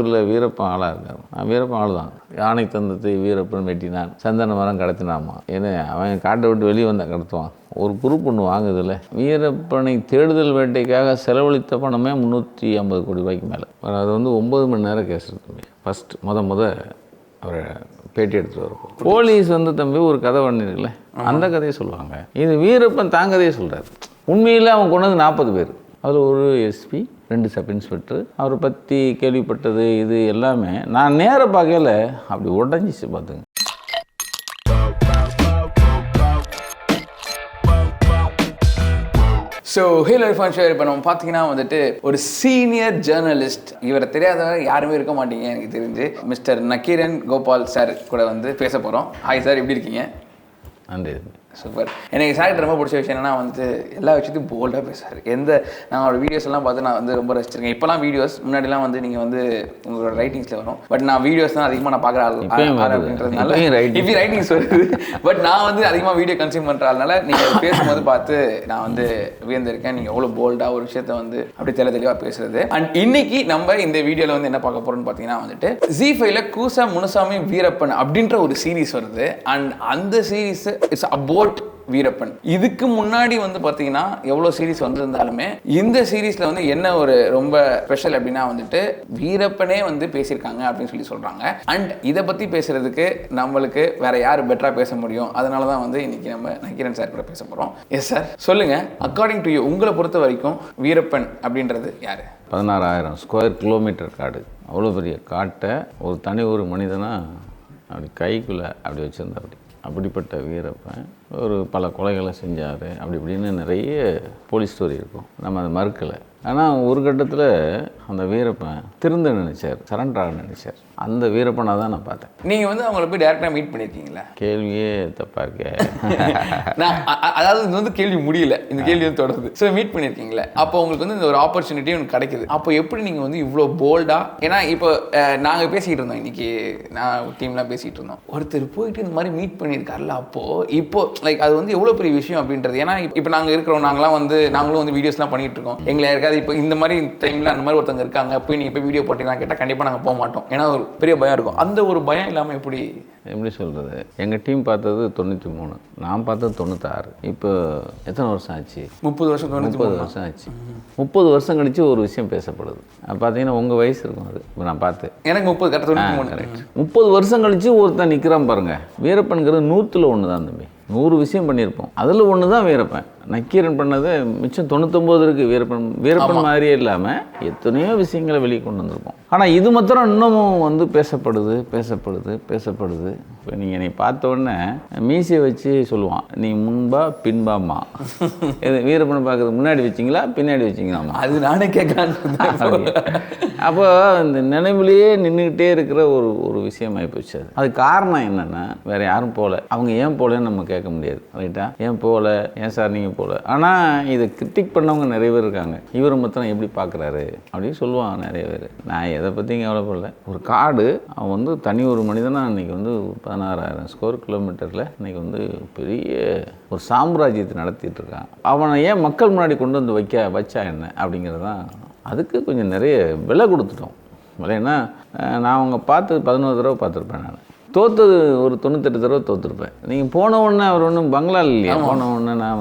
இவரில் வீரப்பன் ஆளாக இருக்கார். வீரப்பன் ஆள் தான். யானை தந்தத்தை வீரப்பன் வெட்டினான், சந்தன மரம் கடத்தினாமா. ஏன்னா அவன் காட்டை விட்டு வெளியே வந்தால் கடத்துவான். ஒரு குரூப் ஒன்று வாங்குதில்ல. வீரப்பனை தேடுதல் வேட்டைக்காக செலவழித்த பணமே 350 கோடி ரூபாய்க்கு மேலே. அது 9 மணி நேரம் கேஸ் தம்பி. ஃபஸ்ட்டு முத அவரை பேட்டி எடுத்துகிட்டு வரப்போ போலீஸ் தம்பி ஒரு கதை பண்ணிருக்குல்ல, அந்த கதையை சொல்லுவாங்க. இது வீரப்பன் தாங்கதையே சொல்கிறார். உண்மையில் அவன் கொண்டது 40 பேர். அதில் ஒரு எஸ்பி, 2 சப் இன்ஸ்பெக்டர். அவரை பற்றி கேள்விப்பட்டது இது எல்லாமே நான் நேர பார்க்கல அப்படி உடஞ்சிச்சு பார்த்துங்க. So Halo Irfan show. இப்போ நம்ம பார்த்தீங்கன்னா வந்துட்டு ஒரு சீனியர் ஜேர்னலிஸ்ட், இவரை தெரியாதவங்க யாருமே இருக்க மாட்டீங்க எனக்கு தெரிஞ்சு. மிஸ்டர் நக்கீரன் கோபால் சார் கூட பேச போகிறோம். ஹாய் சார், எப்படி இருக்கீங்க? நன்றி. சூப்பர். எனக்கு சார்கிட்ட ரொம்ப பிடிச்ச விஷயம் என்னன்னா எல்லா விஷயத்தையும் போல்டாக பேசுவார். நாங்களோட வீடியோஸ் எல்லாம் பார்த்து நான் ரொம்ப ரசிச்சிருக்கேன். இப்போலாம் வீடியோஸ் முன்னாடிலாம் நீங்கள் உங்களோட ரைட்டிங்ஸில் வரும். பட் நான் வீடியோஸ் தான் அதிகமாக நான் பார்க்குற ஆள் அப்படின்றதுனால இப்படி ரைட்டிங்ஸ் வருது. பட் நான் அதிகமாக வீடியோ கன்சியூம் பண்ணுற ஆள்னால நீங்கள் பேசும்போது பார்த்து நான் வியந்திருக்கேன். நீங்கள் எவ்வளோ போல்டாக ஒரு விஷயத்த அப்படி தெளிவாக பேசுறது. அண்ட் இன்னைக்கு நம்ம இந்த வீடியோவில் என்ன பார்க்க போகிறோம்னு பார்த்தீங்கன்னா ZEE5ல கூசா முனுசாமி வீரப்பன் அப்படின்ற ஒரு சீரீஸ் வருது. அண்ட் அந்த சீரீஸ் இட்ஸ் அபவுட் வீரப்பன். இதுக்கு முன்னாடி பார்த்தீங்கன்னா எவ்வளோ சீரீஸ் வந்திருந்தாலுமே இந்த சீரீஸில் என்ன ஒரு ரொம்ப ஸ்பெஷல் அப்படின்னா வீரப்பனே பேசியிருக்காங்க அப்படின்னு சொல்கிறாங்க. அண்ட் இதை பற்றி பேசுறதுக்கு நம்மளுக்கு வேற யார் பெட்டராக பேச முடியும்? அதனால தான் இன்னைக்கு நம்ம நக்கீரன் சார் கூட பேச போகிறோம். எஸ் சார், சொல்லுங்க. அக்கார்டிங் டு யூ, உங்களை பொறுத்த வரைக்கும் வீரப்பன் அப்படின்றது யாரு? 16,000 ஸ்கொயர் கிலோமீட்டர் காடு. அவ்வளோ பெரிய காட்டை ஒரு தனி ஒரு மனிதனாக அப்படி கைக்குள்ளே அப்படி வச்சுருந்தா. அப்படிப்பட்ட வீரப்பன் ஒரு பல கொலைகளை செஞ்சார். அப்படி இப்படின்னு நிறைய போலீஸ் ஸ்டோரி இருக்கும். நம்ம அதை மறுக்கலை. ஆனால் ஒரு கட்டத்தில் அந்த வீரப்பன் திருந்த நினைச்சார், சரண்டர் ஆக நினைச்சார். அந்த வீரப்பனை தான் நான் பார்த்தேன். நீங்கள் அவங்கள போய் டேரெக்டாக மீட் பண்ணியிருக்கீங்களா? கேள்வியே தப்பாக இருக்கே. நான் அதாவது இது கேள்வி முடியல, இந்த கேள்வி தொடருது. ஸோ மீட் பண்ணியிருக்கீங்களா? அப்போ உங்களுக்கு இந்த ஒரு ஆப்பர்ச்சுனிட்டி ஒன்று கிடைக்குது. அப்போ எப்படி நீங்கள் இவ்வளோ போல்டாக, ஏன்னா இப்போ நாங்கள் பேசிகிட்டு இருந்தோம், இன்றைக்கி நான் டீம்லாம் பேசிகிட்டு இருந்தோம், ஒருத்தர் போயிட்டு இந்த மாதிரி மீட் பண்ணியிருக்காருல, இப்போ லைக் அது எவ்வளோ பெரிய விஷயம் அப்படின்றது. ஏன்னா இப்போ நாங்கள் இருக்கிறோம், நாங்களும் வீடியோஸ்லாம் பண்ணிகிட்டு இருக்கோம். எங்களை யாருக்காவது இப்போ இந்த மாதிரி டைமில் அந்த மாதிரி ஒருத்தவங்க இருக்காங்க, போய் நீங்கள் போய் வீடியோ போட்டீங்கன்னா கேட்டால் கண்டிப்பாக நாங்கள் போக மாட்டோம். ஏன்னா ஒரு பெரிய பயம் இருக்கும். அந்த ஒரு பயம் இல்லாமல் எப்படி சொல்கிறது? எங்கள் டீம் பார்த்தது 93, நான் பார்த்தது 96. இப்போ எத்தனை வருஷம் ஆச்சு? 30 வருஷம். 30 வருஷம் ஆச்சு. 30 வருஷம் கழிச்சு ஒரு விஷயம் பேசப்படுது. பார்த்தீங்கன்னா உங்கள் வயசு இருக்கும் அது. இப்போ நான் பார்த்தேன், எனக்கு 30 கரெக்ட். 30 வருஷம் கழிச்சு ஒருத்தன் நிற்கிறான் பாருங்க. வீரப்பனுங்கிறது 100ல் 1 தான் தம்பி. 100 விஷயம் பண்ணியிருப்போம், அதில் 1 தான் வீரப்பன். நக்கீரன் பண்ணது மிச்சம் 99 இருக்குது. வீரப்பன் மாதிரியே இல்லாமல் எத்தனையோ விஷயங்களை வெளியே கொண்டு வந்திருப்போம். ஆனால் இது மாத்திரம் இன்னமும் பேசப்படுது. இப்போ நீங்கள் என்னை பார்த்த உடனே மீசையை வச்சு சொல்லுவான், நீ முன்பா பின்பாமா. இது வீரப்பனை பார்க்குறது முன்னாடி வச்சிங்களா பின்னாடி வச்சிங்களாமா? அது நானே கேட்கலான்னு. அப்போ இந்த நினைவுலேயே நின்றுக்கிட்டே இருக்கிற ஒரு விஷயம் ஆகிப்போச்சு. அது காரணம் என்னென்னா வேறு யாரும் போகல. அவங்க ஏன் போகலன்னு நம்ம கேட்க முடியாது, ரைட்டா? ஏன் போகல, ஏன் சார் நீங்கள் போகல? ஆனால் இதை கிரிட்டிக் பண்ணவங்க நிறைய பேர் இருக்காங்க. இவரை மொத்தம் எப்படி பார்க்குறாரு அப்படின்னு சொல்லுவாங்க நிறைய பேர். நான் எதை பற்றியும் கவலைப்படல. ஒரு காடு, அவன் தனி ஒரு மனிதனாக இன்றைக்கி 16,000 ஸ்கொயர் கிலோமீட்டரில் இன்றைக்கி பெரிய ஒரு சாம்ராஜ்யத்தை நடத்திட்டு இருக்கான். அவனை ஏன் மக்கள் முன்னாடி கொண்டு வந்து வச்சா என்ன அப்படிங்கிறது தான். அதுக்கு கொஞ்சம் நிறைய விலை கொடுத்துட்டோம். விலைன்னா நான் அவங்க பார்த்து 11 தடவை பார்த்துருப்பேன். நான் தோற்றது ஒரு 98 தடவை தோற்றுருப்பேன். நீங்கள் போன உடனே அவர் ஒன்றும் பங்களா இல்லையா? போன உடனே நான்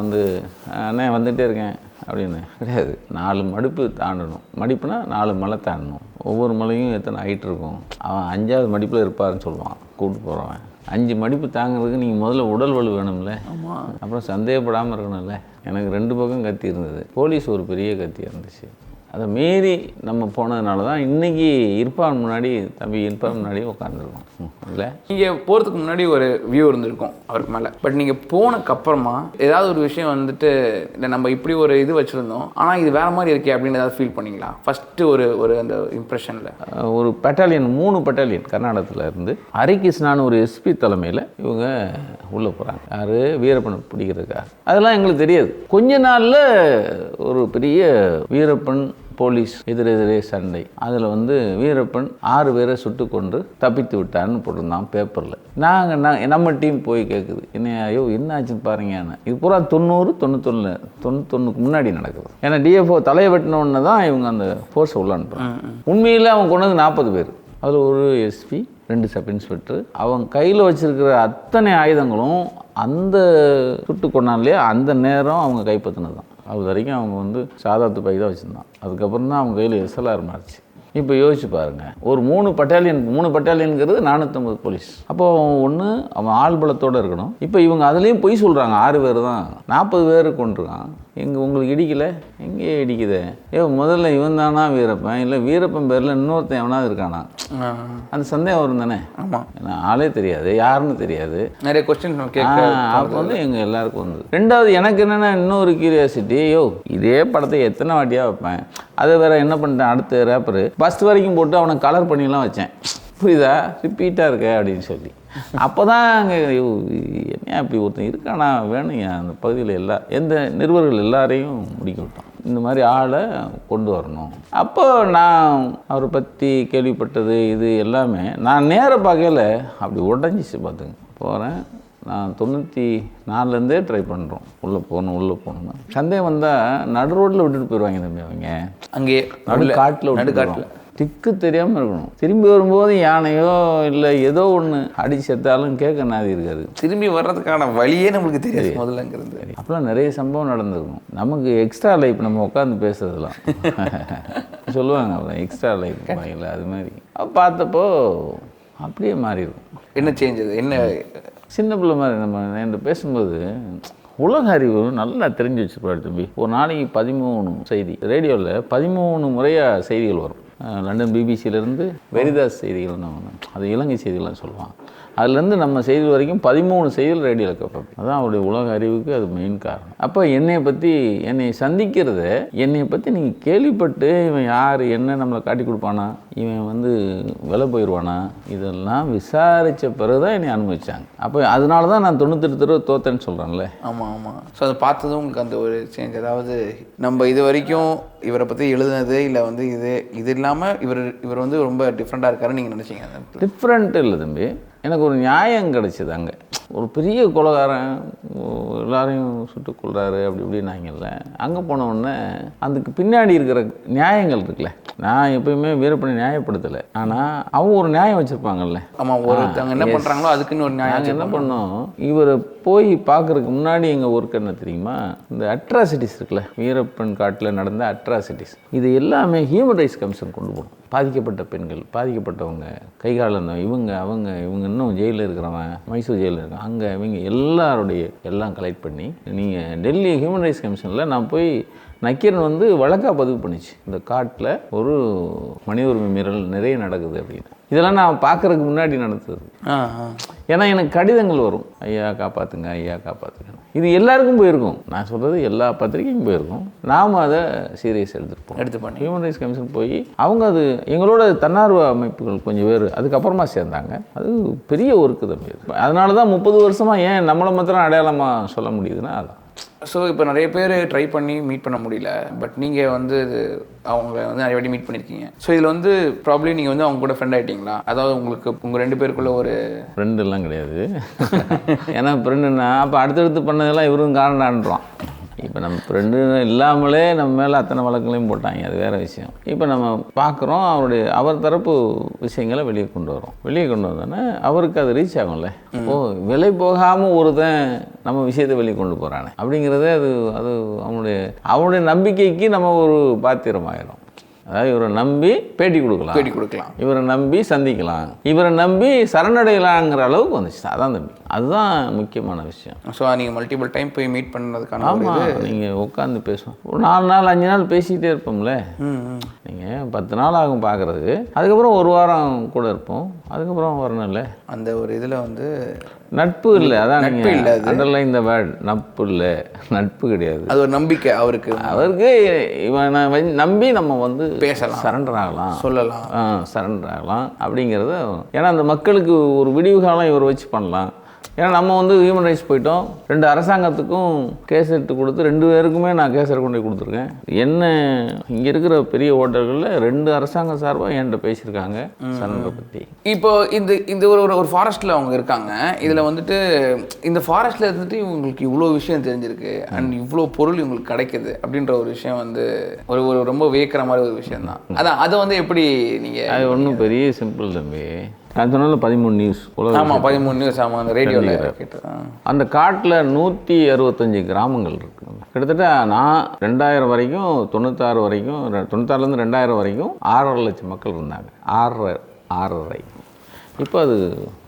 அண்ணே வந்துகிட்டே இருக்கேன் அப்படின்னு கிடையாது. 4 மடிப்பு தாண்டணும். மடிப்புனா 4 மலை தாண்டணும். ஒவ்வொரு மலையும் எத்தனை ஹைட் இருக்கும். அவன் 5வது மடிப்பில் இருப்பாருன்னு சொல்லுவான் கூப்பிட்டு போகிறவன். 5 மடிப்பு தாங்கிறதுக்கு நீங்கள் முதல்ல உடல் வலு வேணும்ல, அப்புறம் சந்தேகப்படாமல் இருக்கணும்ல. எனக்கு 2 பக்கம் கத்தி இருந்தது. போலீஸ் ஒரு பெரிய கத்தி இருந்துச்சு. அதை மீறி நம்ம போனதுனால தான் இன்றைக்கி இர்ஃபான் முன்னாடி உட்காந்துருக்கோம். இல்லை, நீங்கள் போகிறதுக்கு முன்னாடி ஒரு வியூ இருந்திருக்கும் அவருக்கு மேலே. பட் நீங்கள் போனதுக்கப்புறமா ஏதாவது ஒரு விஷயம் இல்லை நம்ம இப்படி ஒரு இது வச்சுருந்தோம், ஆனால் இது வேறு மாதிரி இருக்கே அப்படின்னு ஏதாவது ஃபீல் பண்ணிங்களா? ஃபஸ்ட்டு ஒரு அந்த இம்ப்ரெஷனில் ஒரு பட்டாலியன் 3 பட்டாலியன் கர்நாடகத்தில் இருந்து ஹரிகிருஷ்ணான்னு ஒரு எஸ்பி தலைமையில் இவங்க உள்ளே போகிறாங்க. யார்? வீரப்பனை பிடிக்கிறதுக்காக. அதெல்லாம் எங்களுக்கு தெரியாது. கொஞ்ச நாளில் ஒரு பெரிய வீரப்பன் போலீஸ் எதிரெதிரே சண்டை. அதில் வந்து வீரப்பன் 6 பேரை சுட்டு கொண்டு தப்பித்து விட்டான்னு போட்டிருந்தான் பேப்பரில். நம்ம டீம் போய் கேட்குது, என்ன ஐயோ என்ன ஆச்சுன்னு பாருங்கன்னு. இது பூரா 91 முன்னாடி நடக்குது. ஏன்னா டிஎஃப்ஓ தலையை வெட்டினோன்னு தான் இவங்க அந்த ஃபோர்ஸை உள்ள அனுப்புகிறாங்க. உண்மையில் அவங்க கொண்டது 40 பேர். அதில் ஒரு எஸ்பி, 2 சப் இன்ஸ்பெக்டர். அவங்க கையில் வச்சிருக்கிற அத்தனை ஆயுதங்களும் அந்த சுட்டு கொண்டாலே அந்த நேரம் அவங்க கைப்பற்றினது தான். அது வரைக்கும் அவங்க வந்து சாதா துப்பாக்கி தான் வச்சுருந்தான். அதுக்கப்புறம் தான் அவங்க கையில் SLR மாறிச்சு. இப்போ யோசிச்சு பாருங்கள், ஒரு 3 பட்டாலியனுங்கிறது 450 போலீஸ். அப்போ ஒன்று அவன் ஆள் பலத்தோடு இருக்கணும். இப்போ இவங்க அதுலேயும் பொய் சொல்கிறாங்க, 6 பேர் தான், 40 பேர் கொண்டிருக்கான். உங்களுக்கு இடிக்கலை, எங்கேயே இடிக்குதே, முதல்ல இவன் தானா வீரப்பன், இல்லை வீரப்பன் பேரில் இன்னொருத்தன் எவனாவது இருக்கானா, அந்த சந்தேகம் வரும் தானே. ஆமாம், ஏன்னா ஆளே தெரியாது, யாருன்னு தெரியாது, நிறைய கொஸ்டின் அப்போ வந்து எங்கள் எல்லாருக்கும் வந்து. ரெண்டாவது எனக்கு என்னென்னா இன்னொரு கியூரியாசிட்டி, இதே படத்தை எத்தனை வாட்டியாக வைப்பேன், அதை வேற என்ன பண்ணிட்டேன், அடுத்த ரேப்பரு ஃபஸ்ட் வரைக்கும் போட்டு அவனை கலர் பண்ணிலாம் வச்சேன், புரியுதா, ரிப்பீட்டாக இருக்க அப்படின்னு சொல்லி. அப்போ தான் அங்கே என்ன அப்படி ஒருத்தன் இருக்கானா வேணுங்க அந்த பகுதியில் எந்த நிருபர்கள் எல்லாரையும் முடிக்க விட்டோம், இந்த மாதிரி ஆளை கொண்டு வரணும். அப்போ நான் அவரை பற்றி கேள்விப்பட்டது இது எல்லாமே நான் நேராக பார்க்கல, அப்படி உடஞ்சிச்சு பார்த்துங்க. போகிறேன், நான் 94லேருந்தே ட்ரை பண்ணுறோம், உள்ளே போகணும்னு. சந்தேகம் வந்தால் நடு ரோட்டில் விட்டுட்டு போயிடுவாங்க தம்பி அவங்க, அங்கேயே நடுக்காட்டில் திக்கு தெரியாமல் இருக்கணும். திரும்பி வரும்போது யானையோ இல்லை ஏதோ ஒன்று அடிச்சு செத்தாலும் கேட்க நாதி இருக்காது. திரும்பி வர்றதுக்கான வழியே நம்மளுக்கு தெரியாது முதல்லங்கிறது. அப்போலாம் நிறைய சம்பவம் நடந்திருக்கும். நமக்கு எக்ஸ்ட்ரா லைஃப், நம்ம உட்காந்து பேசுறதுலாம் சொல்லுவாங்க, அப்புறம் எக்ஸ்ட்ரா லைஃப் இல்லை அது மாதிரி. பார்த்தப்போ அப்படியே மாறி இருக்கும். என்ன சேஞ்ச் அது, என்ன சின்ன பிள்ளை மாதிரி நம்ம என்கிட்ட பேசும்போது உலக அறிவு நல்லா தெரிஞ்சு வச்சுருப்பாரு தம்பி. ஒரு நாளைக்கு 13 செய்தி, ரேடியோவில் 13 முறையாக செய்திகள் வரும். லண்டன் பிபிசியிலேருந்து வெரிதாஸ் செய்திகள் தான், அது இலங்கை செய்திகள்லாம் சொல்லுவாங்க. அதுலேருந்து நம்ம செய்தி வரைக்கும் 13 செய்திகள் ரேடியோவில் கேட்போம். அதுதான் அவருடைய உலக அறிவுக்கு அது மெயின் காரணம். அப்போ என்னை சந்திக்கிறத, என்னை பற்றி நீங்கள் கேள்விப்பட்டு இவன் யார் என்ன நம்மளை காட்டி கொடுப்பானா, இவன் வந்து விலை போயிடுவானா, இதெல்லாம் விசாரித்த பிறகு தான் என்னை அனுபவிச்சாங்க. அப்போ அதனால தான் நான் 98 தடவை தோத்தேன்னு சொல்கிறேன்ல. ஆமாம். ஸோ அதை பார்த்ததும் உங்களுக்கு அந்த ஒரு சேஞ்ச், அதாவது நம்ம இது வரைக்கும் இவரை பற்றி எழுதுனது இல்லை வந்து இது இல்லாமல் இவர் வந்து ரொம்ப டிஃப்ரெண்ட்டாக இருக்காருன்னு நீங்கள் நினச்சிங்க? டிஃப்ரெண்ட் இல்லை தம்பி, எனக்கு ஒரு நியாயம் கிடச்சிது. அங்கே ஒரு பெரிய கொலைகாரன் எல்லாரையும் சுட்டு கொள்றாரு அப்படி இப்படின்னாங்கல்ல, அங்கே போனவுடனே அதுக்கு பின்னாடி இருக்கிற நியாயங்கள் இருக்குல்ல. நான் எப்பயுமே வீரப்பனை நியாயப்படுத்தலை, ஆனால் அவங்க ஒரு நியாயம் வச்சுருப்பாங்கல்ல. ஆமாம், ஒருத்தவங்க என்ன பண்ணுறாங்களோ அதுக்குன்னு ஒரு நியாயம். என்ன பண்ணோம், இவரை போய் பார்க்குறதுக்கு முன்னாடி எங்கள் ஒர்க் என்ன தெரியுமா, இந்த அட்ராசிட்டிஸ் இருக்குல்ல, வீரப்பன் காட்டில் நடந்த அட்ராசிட்டிஸ், இது எல்லாமே ஹியூமன் ரைட்ஸ் கமிஷன் கொண்டு போகணும். பாதிக்கப்பட்ட பெண்கள், பாதிக்கப்பட்டவங்க, கைகாலம் இவங்க இன்னும் ஜெயிலில் இருக்கிறவன், மைசூர் ஜெயிலில் இருக்கான், அங்கே இவங்க எல்லாருடைய எல்லாம் கலெக்ட் பண்ணி நீங்கள் டெல்லி ஹியூமன் ரைட்ஸ் கமிஷனில் நான் போய் நக்கீரன் வந்து வழக்காக பதிவு பண்ணிச்சு, இந்த காட்டில் ஒரு மனித உரிமை மீறல் நிறைய நடக்குது அப்படின்னு. இதெல்லாம் நான் பார்க்குறதுக்கு முன்னாடி நடந்தது. ஏன்னா எனக்கு கடிதங்கள் வரும், ஐயா காப்பாற்றுங்க, ஐயா காப்பாற்றுங்க. இது எல்லாருக்கும் போயிருக்கும், நான் சொல்கிறது எல்லா பத்திரிக்கையும் போயிருக்கும். நாம் அதை சீரியஸ் எடுத்துப்போம். ஹியூமன் ரைட்ஸ் கமிஷன் போய் அவங்க அது எங்களோட தன்னார்வ அமைப்புகள் கொஞ்சம் பேர் அதுக்கப்புறமா சேர்ந்தாங்க. அது பெரிய ஒர்க்கு தான் பேர். அதனால தான் 30 வருஷமாக ஏன் நம்மளை மாத்திரம் அடையாளமாக சொல்ல முடியுதுன்னா அதான். ஸோ இப்போ நிறைய பேர் ட்ரை பண்ணி மீட் பண்ண முடியல, பட் நீங்கள் வந்து அவங்கள வந்து நிறைய வாட்டி மீட் பண்ணியிருக்கீங்க. ஸோ இதில் வந்து ப்ராப்ளி நீங்கள் வந்து அவங்க கூட ஃப்ரெண்ட் ஆகிட்டீங்களா? அதாவது உங்களுக்கு உங்கள் 2 பேருக்குள்ள ஒரு ஃப்ரெண்டெல்லாம் கிடையாது. ஏன்னா ஃப்ரெண்டுன்னா அப்போ அடுத்தடுத்து பண்ணதெல்லாம் இவரும் காரணம்ன்றான். இப்போ நம்ம ஃப்ரெண்டு இல்லாமலே நம்ம மேலே அத்தனை வழக்குகளையும் போட்டாங்க, அது வேறு விஷயம். இப்போ நம்ம பார்க்குறோம், அவர் தரப்பு விஷயங்களை வெளியே கொண்டு வந்தோன்னே அவருக்கு அது ரீச் ஆகும்ல. விலை போகாமல் ஒருத்தன் நம்ம விஷயத்தை வெளியே கொண்டு போகிறானே அப்படிங்கிறதே அது அவனுடைய நம்பிக்கைக்கு நம்ம ஒரு பாத்திரமாயிடும். அதாவது இவரை நம்பி பேட்டி கொடுக்கலாம், இவரை நம்பி சந்திக்கலாம், இவரை நம்பி சரணடையலாங்கிற அளவுக்கு வந்துச்சு. அதான் தம்பி, அதுதான் முக்கியமான விஷயம். ஸோ நீங்கள் மல்டிபிள் டைம் போய் மீட் பண்ணுறதுக்கான, ஆமாம், நீங்கள் உட்காந்து பேசுவோம், ஒரு 4 நாள் 5 நாள் பேசிக்கிட்டே இருப்போம்ல. நீங்கள் 10 நாள் ஆகும் பார்க்குறதுக்கு, அதுக்கப்புறம் 1 வாரம் கூட இருப்போம், அதுக்கப்புறம் வரணும்ல. அந்த ஒரு இதில் வந்து நட்பு இல்லை, அதான் நட்பு இல்லை, அண்டர்லைன் இந்த வேர்ட், நட்பு இல்லை, நட்பு கிடையாது. அது ஒரு நம்பிக்கை அவருக்கு இவனை நம்பி நம்ம வந்து பேசலாம், சரண்டர் ஆகலாம், சரண்டர் ஆகலாம் அப்படிங்கிறத. ஏன்னா அந்த மக்களுக்கு ஒரு விடிவு காலம் இவர் வச்சு பண்ணலாம், ஏன்னா நம்ம வந்து ஹியூமன் ரைட்ஸ் போயிட்டோம், 2 அரசாங்கத்துக்கும் கேஸ் எடுத்து கொடுத்து 2 பேருக்குமே நான் கேஸ் கொண்டு போய் கொடுத்துருக்கேன். என்ன இங்கே இருக்கிற பெரிய ஹோட்டல்களில் 2 அரசாங்கம் சார்பாக என்கிட்ட பேசியிருக்காங்க சரண்டரை பற்றி. இப்போ இந்த ஒரு ஃபாரஸ்ட்டில் அவங்க இருக்காங்க. இதில் வந்துட்டு இந்த ஃபாரஸ்ட்டில் இருந்துட்டு இவங்களுக்கு இவ்வளோ விஷயம் தெரிஞ்சிருக்கு அண்ட் இவ்வளோ பொருள் இவங்களுக்கு கிடைக்குது அப்படின்ற ஒரு விஷயம் வந்து ஒரு ரொம்ப வியக்கிற மாதிரி ஒரு விஷயம் தான். அதான் அதை வந்து எப்படி நீங்கள் அது ஒன்றும் பெரிய சிம்பிள் தம்பி. நான் சொன்னால 13 நியூஸ். ஆமாம் 13 நியூஸ். ஆமாம் அந்த ரேடியோவில் கேட்டு அந்த காட்டில் 165 கிராமங்கள் இருக்கு. கிட்டத்தட்ட நான் 2000 வரைக்கும் 96 வரைக்கும் 96லேருந்து 2000 வரைக்கும் 6.5 லட்சம் மக்கள் இருந்தாங்க. 6.5. இப்போ அது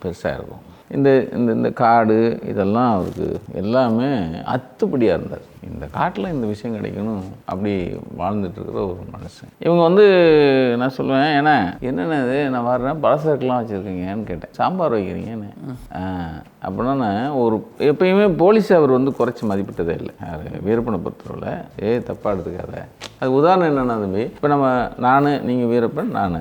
பெருசாக இருக்கும். இந்த காடு இதெல்லாம் அவருக்கு எல்லாமே அத்துப்படியாக இருந்தார். இந்த காட்டில் இந்த விஷயம் கிடைக்கணும் அப்படி வாழ்ந்துட்டுருக்கிற ஒரு மனுஷன். இவங்க வந்து நான் சொல்லுவேன், ஏன்னா என்னென்னது நான் வர்றேன் பலசரக்குலாம் வச்சுருக்கீங்கன்னு கேட்டேன். சாம்பார் வைக்கிறீங்கன்னு. அப்படின்னா நான் ஒரு எப்பயுமே போலீஸ் அவர் வந்து குறைச்சி மதிப்பிட்டதே இல்லை. வீரப்பனை பொறுத்தவரையில் தப்பாக எடுத்துக்காத. அது உதாரணம் என்னென்னா தம்பி, இப்போ நான் நீங்கள் வீரப்பன் நான்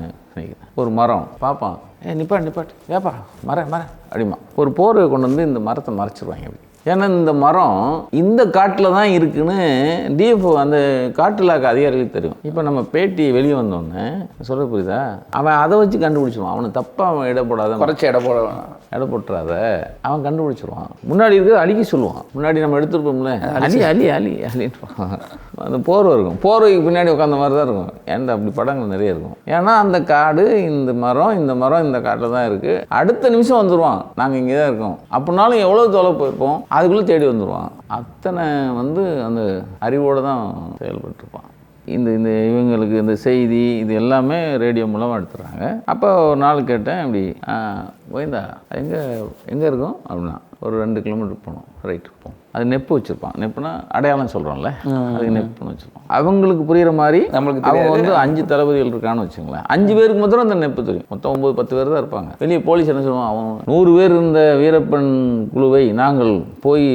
ஒரு மரம் பார்ப்பான், நிப்பாட்டு ஏப்பா மரம் அப்படிமா ஒரு போர்வை கொண்டு வந்து இந்த மரத்தை மறைச்சிருவாங்க அப்படி. ஏன்னா இந்த மரம் இந்த காட்டில் தான் இருக்குன்னு டிஎஃப்ஓ அந்த காட்டுலாக்க அதிகாரிகளுக்கு தெரியும். இப்போ நம்ம பேட்டி வெளியே வந்தோடனே சொல்ல புரியுதா, அவன் அதை வச்சு கண்டுபிடிச்சிடுவான். அவனை தப்பாக அவன் இடப்படாத குறைச்சி இட போட்டுறாத அவன் கண்டுபிடிச்சிருவான். முன்னாடி இருக்கிறது அழிக்க சொல்லுவான். முன்னாடி நம்ம எடுத்துருப்போம்ல அலின்ட்டு அந்த போர்வை இருக்கும், போர்வைக்கு பின்னாடி உட்காந்த மாதிரி தான் இருக்கும். ஏன்டா அப்படி படங்கள் நிறைய இருக்கும். ஏன்னா அந்த காடு இந்த மரம் இந்த காட்டில் தான் இருக்குது. அடுத்த நிமிஷம் வந்துடுவான், நாங்கள் இங்கே தான் இருக்கோம் அப்படின்னாலும் எவ்வளோ தொலை போயிருப்போம் அதுக்குள்ளே தேடி வந்துடுவான். அத்தனை வந்து அந்த அறிவோடு தான் செயல்பட்டுருப்பான். இந்த இவங்களுக்கு இந்த செய்தி இது எல்லாமே ரேடியோ மூலமாக எடுத்துடுறாங்க. அப்போ ஒரு நாள் கேட்டேன், இப்படி கோயந்தா எங்கே இருக்கும் அப்படின்னா, ஒரு 2 கிலோமீட்டர் போகணும், ரைட்டு போகும். அது நெப்பு வச்சுருப்பான். நெப்புனா அடையாளம் சொல்கிறோம்ல, அதுக்கு நெப்புன்னு வச்சுருப்பான். அவங்களுக்கு புரிகிற மாதிரி நம்மளுக்கு அவங்க வந்து 5 தளபதிகள் இருக்கான்னு வச்சுங்களேன். 5 பேருக்கு மாத்திரம் அந்த நெப்பு தெரியும். மொத்தம் 9-10 பேர் தான் இருப்பாங்க. வெளியே போலீஸ் என்ன சொல்லுவான், அவன் 100 பேர் இருந்த வீரப்பன் குழுவை நாங்கள் போய்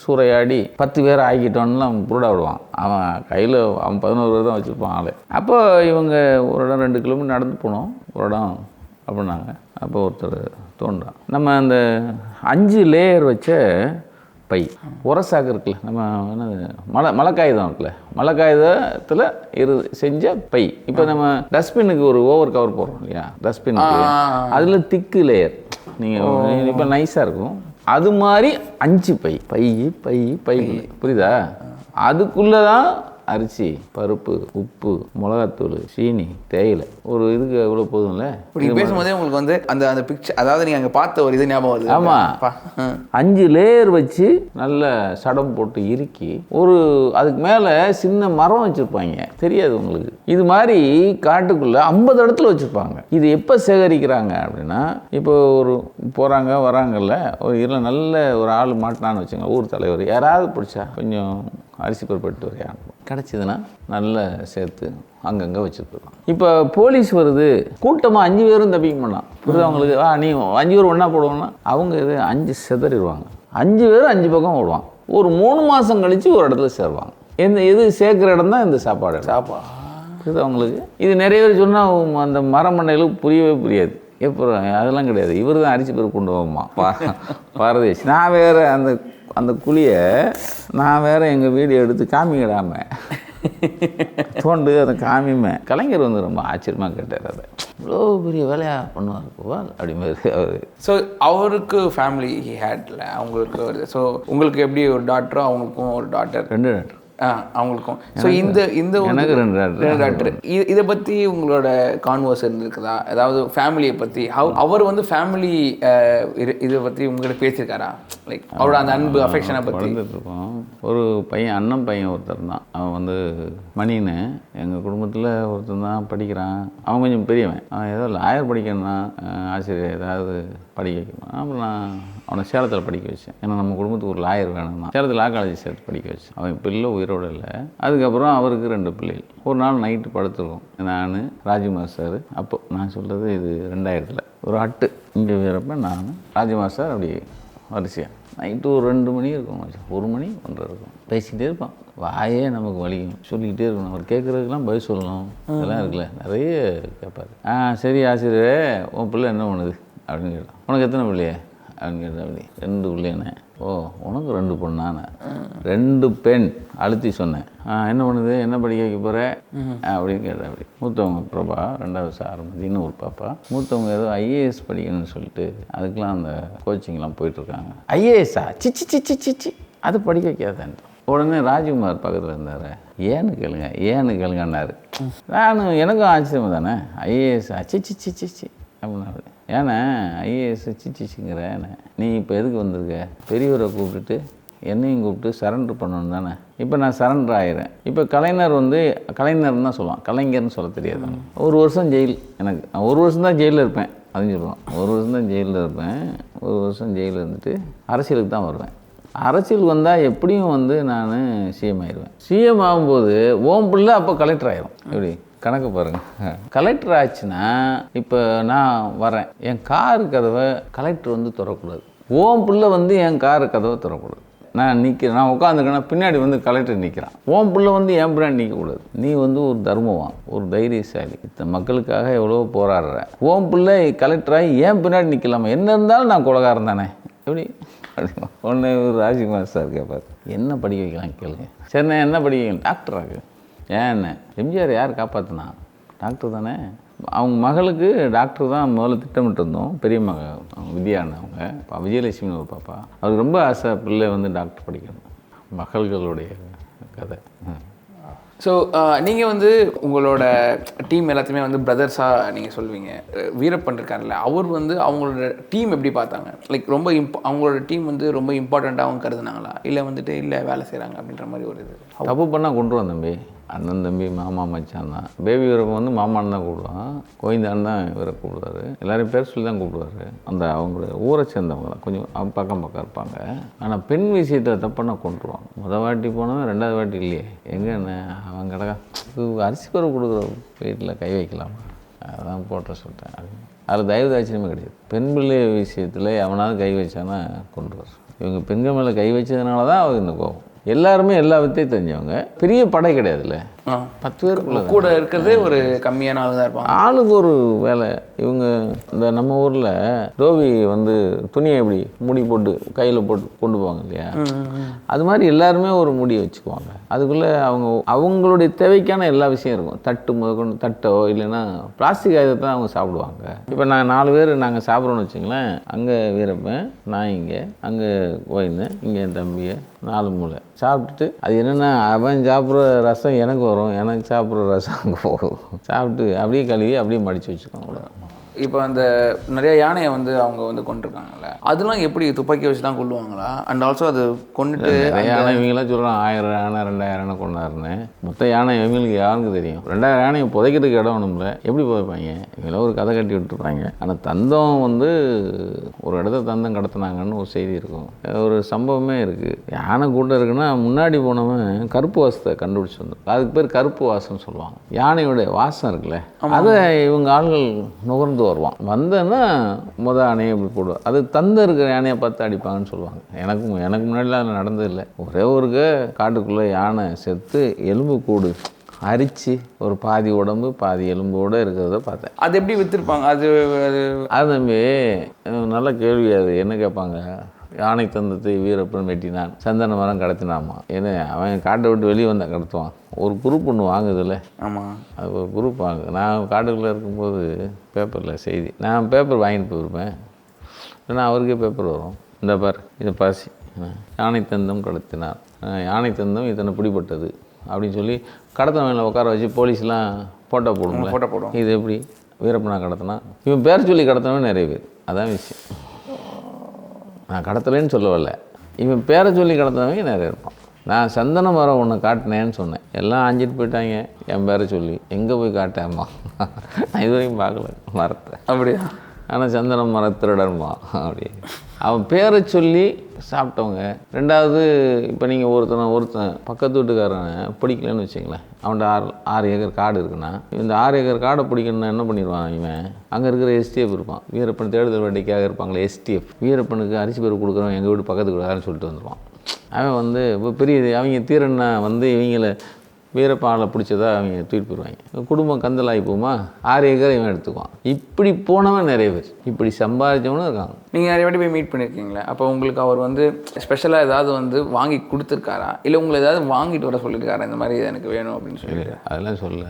சூறையாடி 10 பேரை ஆக்கிட்டோன்னு அவன் புருடா விடுவான். அவன் கையில் அவன் 11 பேர் தான் வச்சுருப்பான் ஆளு. அப்போ இவங்க ஒரு இடம் 2 கிலோமீட்டர் நடந்து போனோம் ஒரு இடம் அப்படின்னாங்க. அப்போ ஒருத்தர் தோன்றான், நம்ம அந்த 5 லேயர் வச்ச பை உரசாக்கு இருக்குல்ல, நம்ம என்னது மலைக்காயுதம் இருக்குல்ல, மலைக்காயுதத்தில் செஞ்ச பை. இப்போ நம்ம டஸ்ட்பினுக்கு ஒரு ஓவர் கவர் போடுறோம் இல்லையா, டஸ்ட்பினுக்கு அதில் திக்கு லேயர் நீங்கள் இப்போ நைஸாக இருக்கும். அது மாதிரி 5 பை புரியுதா? அதுக்குள்ளே தான் அரிசி, பருப்பு, உப்பு, மிளகாத்தூள், சீனி, தேயிலை. ஒரு இதுக்கு எவ்வளோ போதும்ல. இப்படி பேசும்போதே உங்களுக்கு வந்து அந்த பிக்சர், அதாவது நீங்கள் அங்கே பார்த்த ஒரு இது ஞாபகம் வருது. ஆமாம், 5 லேயர் வச்சு நல்ல சடம் போட்டு இறுக்கி அதுக்கு மேலே சின்ன மரம் வச்சுருப்பாங்க, தெரியாது உங்களுக்கு. இது மாதிரி காட்டுக்குள்ளே 50 இடத்துல வச்சுருப்பாங்க. இது எப்போ சேகரிக்கிறாங்க அப்படின்னா, இப்போ ஒரு போகிறாங்க வராங்கல்ல, ஒரு நல்ல ஒரு ஆள் மாட்டினான்னு வச்சுங்க, ஊர் தலைவர் யாராவது பிடிச்சா கொஞ்சம் அரிசி பருப்பு வரையாங்க கிடச்சிதுன்னா நல்லா சேர்த்து அங்கங்கே வச்சுருக்கோம். இப்போ போலீஸ் வருது, கூட்டமாக 5 பேரும் தப்பிக்க மாட்டான். புரியுது அவங்களுக்கு? நீ 5 பேர் ஒன்றா போடுவாங்கன்னா அவங்க இது 5 செதறிடுவாங்க. 5 பேர் 5 பக்கம் ஓடுவான். ஒரு 3 மாதம் கழித்து ஒரு இடத்துல சேருவாங்க. எது சேர்க்குற இடம் தான் இந்த சாப்பாடு. புரியுது அவங்களுக்கு? இது நிறைய பேர் சொன்னால் அந்த மரமண்டைகளுக்கு புரியவே புரியாது. எப்போ அதெல்லாம் கிடையாது. இவர் தான் அரிசி பருப்பு கொண்டு போகுமா பாரதேஷ். நான் வேறு அந்த குழியை நான் வேறு எங்கள் வீடியோ எடுத்து காமிக்கிடாமல் தோண்டு அதை காமிமே. கலைஞர் வந்து ரொம்ப ஆச்சரியமாக கேட்டார், அதை இவ்வளோ பெரிய வேலையாக பண்ணுவார் கோபால் அப்படி மாதிரி அவர். ஸோ அவருக்கு ஃபேமிலி ஹேட்ல அவங்களுக்கு வருது. ஸோ உங்களுக்கு எப்படி ஒரு டாக்டரோ, அவங்களுக்கும் ஒரு டாக்டர், 2 டாக்டர் அவங்களுக்கும். ஸோ இந்த எனக்கு 2 டாக்டர். இதை பற்றி உங்களோட கான்வர்ஸ் இருந்திருக்குதா? அதாவது ஃபேமிலியை பற்றி அவர் வந்து ஃபேமிலி இதை பற்றி உங்கள்கிட்ட பேசியிருக்காரா? லைக் அவரோட அந்த அன்பு அஃபெக்ஷனை பற்றி. ஒரு பையன், அண்ணன் பையன் ஒருத்தர் தான். அவன் வந்து மணின்னு எங்கள் குடும்பத்தில் ஒருத்தர் தான் படிக்கிறான். அவன் கொஞ்சம் பெரியவன். அவன் ஏதோ லாயர் படிக்கணும்னா ஆசிரியர் ஏதாவது படிக்க வைக்கணும். அப்புறம் நான் அவனை சேலத்தில் படிக்க வச்சேன். ஏன்னா நம்ம குடும்பத்துக்கு ஒரு லாயர் வேணும்னா சேலத்தில் லா காலேஜ் சேர்த்து படிக்க வச்சேன். அவன் பிள்ளை உயிரோடு இல்லை. அதுக்கப்புறம் அவருக்கு 2 பிள்ளைகள். ஒரு நாள் நைட்டு படுத்துருக்கோம், நான் ராஜ்குமார் சார். அப்போ நான் சொல்கிறது இது 2000 ஒரு அட்டு இங்கே வீரப்ப நான் ராஜ்குமார் சார் அப்படி வரிசையாக நைட்டு ஒரு 2 மணி இருக்கும், 1 மணி 1:30 இருக்கும். பேசிக்கிட்டே இருப்பான். வாயே நமக்கு வலிக்கும், சொல்லிக்கிட்டே இருக்கணும். அவர் கேட்குறதுக்கெல்லாம் பதில் சொல்லணும். இதெல்லாம் இருக்குல்ல, நிறைய கேட்பார். சரி ஆசிரியரே, உன் பிள்ளை என்ன பண்ணுது அப்படின்னு கேட்டான். உனக்கு எத்தனை பிள்ளையே? அப்படின்னு கேட்டேன். அப்படி 2 பிள்ளைண்ணே. ஓ உனக்கு 2 பொண்ணாண்ணே? 2 பெண் அழுத்தி சொன்னேன். என்ன பண்ணுது, என்ன படிக்க வைக்க போகிற அப்படின்னு கேட்டேன். அப்படி மூத்தவங்க பிரபா, 2வது சாருமதினு ஒரு பாப்பா. மூத்தவங்க ஏதோ ஐஏஎஸ் படிக்கணும்னு சொல்லிட்டு அதுக்கெலாம் அந்த கோச்சிங்லாம் போயிட்டுருக்காங்க. ஐஏஎஸ்ஸா? சிச்சி சிச்சி சிச்சி அது படிக்க வைக்காதான். உடனே ராஜ்குமார் பக்கத்தில் இருந்தார். ஏன்னு கேளுங்கன்னாரு. எனக்கும் ஆச்சரியமா தானே, ஐஏஎஸ் சிச்சி சிச்சி சி அப்படின்னாரு. ஏன்னா ஐஏஎஸ் சிச்சிங்கிற நீ இப்போ எதுக்கு வந்திருக்க? பெரியவரை கூப்பிட்டுட்டு என்னையும் கூப்பிட்டு சரண்டர் பண்ணணும் தானே. இப்போ நான் சரண்டர் ஆகிறேன். இப்போ கலைஞர்னு தான் சொல்லுவான், கலைஞர்னு சொல்ல தெரியாது. 1 வருஷம் ஜெயில். எனக்கு 1 வருஷம் தான் ஜெயிலில் இருப்பேன் அப்படின்னு சொல்லுவான். 1 வருஷம் தான் ஜெயிலில் இருப்பேன். 1 வருஷம் ஜெயிலில் இருந்துட்டு அரசியலுக்கு தான் வருவேன். அரசியல் வந்தால் எப்படியும் நான் சிஎம் ஆயிடுவேன். சிஎம் ஆகும்போது ஓம் பிள்ளை அப்போ கலெக்டர் ஆயிரும். எப்படி கணக்கு பாருங்கள். கலெக்டர் ஆச்சுன்னா இப்போ நான் வரேன், என் காரு கதவை கலெக்டர் திறக்கூடாது. ஓம் பிள்ளை என் காரு கதவை திறக்கூடாது. நான் நிற்கிறேன், நான் உட்காந்துருக்கேன்னா பின்னாடி கலெக்டர் நிற்கிறான். ஓம் பிள்ளை என் பின்னாடி நிற்கக்கூடாது. நீ ஒரு தர்மவான், ஒரு தைரியசாலி, இந்த மக்களுக்காக எவ்வளோ போராடுற. ஓம் பிள்ளை கலெக்டராகி ஏன் பின்னாடி நிற்கலாமா? என்ன இருந்தாலும் நான் கொலகாரன் தானே. எப்படி அப்படிமா ஒன்று ராஜ்குமார் சார் கேட்பார், என்ன படிக்க வைக்கலாம் கேளுங்க. சரிண்ணே என்ன படிக்க வைக்கலாம்? டாக்டராக. ஏன்னு எம்ஜிஆர் யார் காப்பாற்றினா? டாக்டர் தானே. அவங்க மகளுக்கு டாக்டர் தான் முதல்ல திட்டமிட்டு இருந்தோம். பெரிய அவங்க வித்யான்னு அவங்க விஜயலட்சுமின்னு ஒரு பாப்பா. அவருக்கு ரொம்ப ஆசை பிள்ளை டாக்டர் படிக்கணும். மகள்களுடைய கதை. ஸோ நீங்கள் உங்களோட டீம் எல்லாத்தையுமே பிரதர்ஸாக நீங்கள் சொல்லுவீங்க. வீரப்பன் இருக்கார்ல, அவர் அவங்களோட டீம் எப்படி பார்த்தாங்க? லைக் ரொம்ப அவங்களோட டீம் ரொம்ப இம்பார்ட்டண்ட்டாக அவங்க கருதுனாங்களா, இல்லை இல்லை வேலை செய்கிறாங்க அப்படின்ற மாதிரி ஒரு இது? தப்பு பண்ணால் கொண்டு வந்தேன் தம்பி. அண்ணன் தம்பி மாமா மச்சான் தான். பேபி வீரப்பன் மாமான்னு தான் கூப்பிடுவான். கோவிந்தான் தான் இவரை கூப்பிடுவாரு. எல்லாரையும் பேர் சொல்லி தான் கூப்பிடுவாரு. அந்த அவங்களோட ஊரை சேர்ந்தவங்க தான், கொஞ்சம் பக்கம் இருப்பாங்க. ஆனால் பெண் விஷயத்தில் தப்புன்னா கொண்டுருவாங்க. முதல் வாட்டி போனவன் 2வது வாட்டி இல்லையே. எங்கன்னு அவன் கிடக்கா அரிசி பருப்பு கொடுக்குற வீட்டில் கை வைக்கலாமா? அதான் போட்ட சொல்லிட்டேன். அதில் தயவு தாட்சியமே கிடையாது. பெண் பிள்ளை விஷயத்தில் எவனாவது கை வச்சானா கொண்டுருவார். இவங்க பெண்கள் மேலே கை வச்சதுனால தான் அவங்க இந்த கோபம். எல்லாருமே எல்லா வித்தையும் தெரிஞ்சவங்க. பெரிய படை கிடையாதுல்ல. 10 பேருக்குள்ள கூட இருக்கிறது ஒரு கம்மியான ஆள் தான் இருப்பாங்க. ஆளுக்கு ஒரு வேலை. இவங்க இந்த நம்ம ஊரில் தோவி துணியை எப்படி முடி போட்டு கையில் போட்டு கொண்டு போவாங்க இல்லையா, அது மாதிரி எல்லாருமே ஒரு முடியை வச்சுக்குவாங்க. அதுக்குள்ளே அவங்களுடைய தேவைக்கான எல்லா விஷயம் இருக்கும். தட்டு முதற்கொண்டு தட்டோ இல்லைன்னா பிளாஸ்டிக் ஆயுதத்தை அவங்க சாப்பிடுவாங்க. இப்போ நான் 4 பேர் நாங்கள் சாப்பிட்றோன்னு வச்சுங்களேன். அங்கே வீரப்பன், நான் இங்கே, அங்கே கோயின்னு, இங்கே என் தம்பியை 4 மூளை சாப்பிட்டுட்டு, அது என்னென்னா அவன் சாப்பிட்ற ரசம் எனக்கு வரும், எனக்கு சாப்பிட்ற ரசம் அங்கே போகும். சாப்பிட்டு அப்படியே கழுவி அப்படியே மடித்து வச்சுக்கோங்க. இப்போ அந்த நிறைய யானையை அவங்க கொண்டிருக்காங்கல்ல, அதெல்லாம் எப்படி துப்பாக்கி வச்சு தான் கொள்ளுவாங்களா? அண்ட் ஆல்சோ அது கொண்டுட்டு யானை இவங்களாம் சொல்கிறான் 1000 யானை 2000 யானை கொண்டாருன்னு. மொத்த யானை இவங்களுக்கு யாருக்கு தெரியும்? 2000 யானையை புதைக்கிறதுக்கு இடம் வேணும்ல, எப்படி புதைப்பாங்க? இவங்களாம் ஒரு கதை கட்டி விட்டுருப்பாங்க. ஆனால் தந்தம் ஒரு இடத்த தந்தம் கடத்தினாங்கன்னு ஒரு செய்தி இருக்கும். ஒரு சம்பவமே இருக்குது. யானை கூட்டம் இருக்குன்னா முன்னாடி போனவன் கருப்பு வாசத்தை கண்டுபிடிச்சி வந்துடும். அதுக்கு பேர் கருப்பு வாசம்னு சொல்லுவாங்க. யானையோட வாசம் இருக்குல்ல, அதை இவங்க ஆள்கள் நுகர்ந்து வருவான். வந்தேன்னா யானையை இப்படி போடுவான். அது தந்த இருக்கிற யானையை பார்த்து அடிப்பாங்கன்னு சொல்லுவாங்க. எனக்கு முன்னாடிலாம் அதில் நடந்ததில்லை. ஒரே ஒரு காட்டுக்குள்ளே யானை செத்து எலும்பு கூடு அரிச்சு ஒரு பாதி உடம்பு பாதி எலும்போடு இருக்கிறத பார்த்தேன். அது எப்படி விற்றுருப்பாங்க? அது தம்பி நல்ல கேள்வி. அது என்ன கேட்பாங்க, யானை தந்தத்தை வீரப்பன் வெட்டினான், சந்தன மரம் கடத்தினாமா. ஏன்னா அவன் காட்டை விட்டு வெளியே வந்தால் கடத்துவான். ஒரு குரூப் ஒன்று வாங்குதில்ல. ஆமாம், அது ஒரு குரூப் வாங்குது. நான் காட்டுக்குள்ளே இருக்கும்போது பேப்பரில் செய்தி, நான் பேப்பர் வாங்கிட்டு போயிருப்பேன். இல்லைன்னா அவருக்கே பேப்பர் வரும், இந்த பார் இதை பாசி, யானை தந்தம் கடத்தினார், யானை தந்தம் இத்தனை பிடிப்பட்டது அப்படின்னு சொல்லி கடத்தினவங்களை உட்கார வச்சு போலீஸ்லாம் ஃபோட்டோ போடுவோம். இது எப்படி வீரப்பனா கடத்தினா? இவன் பேர் சொல்லி கடத்தினவன் நிறைய பேர். அதான் விஷயம். நான் கடத்தலைன்னு சொல்ல வரல, இவன் பேரை சொல்லி கடத்தினவங்க நிறைய இருப்பான். நான் சந்தன மரம் ஒன்று காட்டினேன்னு சொன்னேன். எல்லாம் ஆஞ்சிட்டு போயிட்டாங்க என் பேரை சொல்லி. எங்கே போய் காட்டேம்மா? நான் இது வரைக்கும் பார்க்கல மரத்தை. அப்படியா? ஆனால் சந்தன மரத்திருடன்மா அப்படி அவன் பேரை சொல்லி சாப்பிட்டவங்க. 2வது இப்போ நீங்கள் ஒருத்தன் பக்கத்து வீட்டுக்காரன் பிடிக்கலன்னு வச்சிங்களேன். அவன்கிட்ட 6 ஏக்கர் காடு இருக்குன்னா, இந்த 6 ஏக்கர் காடை பிடிக்கணுன்னா என்ன பண்ணிடுவான்? இவன் அங்கே இருக்கிற எஸ்டிஎஃப் இருப்பான். வீரப்பன் தேடுதல் வேட்டைக்காக இருப்பாங்களே எஸ்டிஎஃப். வீரப்பனுக்கு அரிசி பருப்பு கொடுக்குறவன் எங்கள் வீட்டு பக்கத்து வீட்டுக்காரன்னு சொல்லிட்டு வந்துடுவான். அவன் இப்போ பெரிய அவங்க தீரன்னா இவங்கள வீரப்பன் ஆளை பிடிச்சதா அவங்க தூக்கிட்டு போயிடுவாங்க. குடும்பம் கந்தலாகி போமா, 6 ஏக்கர் இவன் எடுத்துக்குவான். இப்படி போனவன் நிறைய பேர், இப்படி சம்பாதிச்சவனும் இருக்காங்க. நீங்கள் நிறைய வாட்டி போய் மீட் பண்ணியிருக்கீங்களா? அப்போ உங்களுக்கு அவர் வந்து ஸ்பெஷலாக ஏதாவது வந்து வாங்கி கொடுத்துருக்காரா, இல்லை உங்களை ஏதாவது வாங்கிட்டு வர சொல்லியிருக்காரா, இந்த மாதிரி எனக்கு வேணும் அப்படின்னு சொல்லிட்டு? அதெல்லாம் சொல்ல.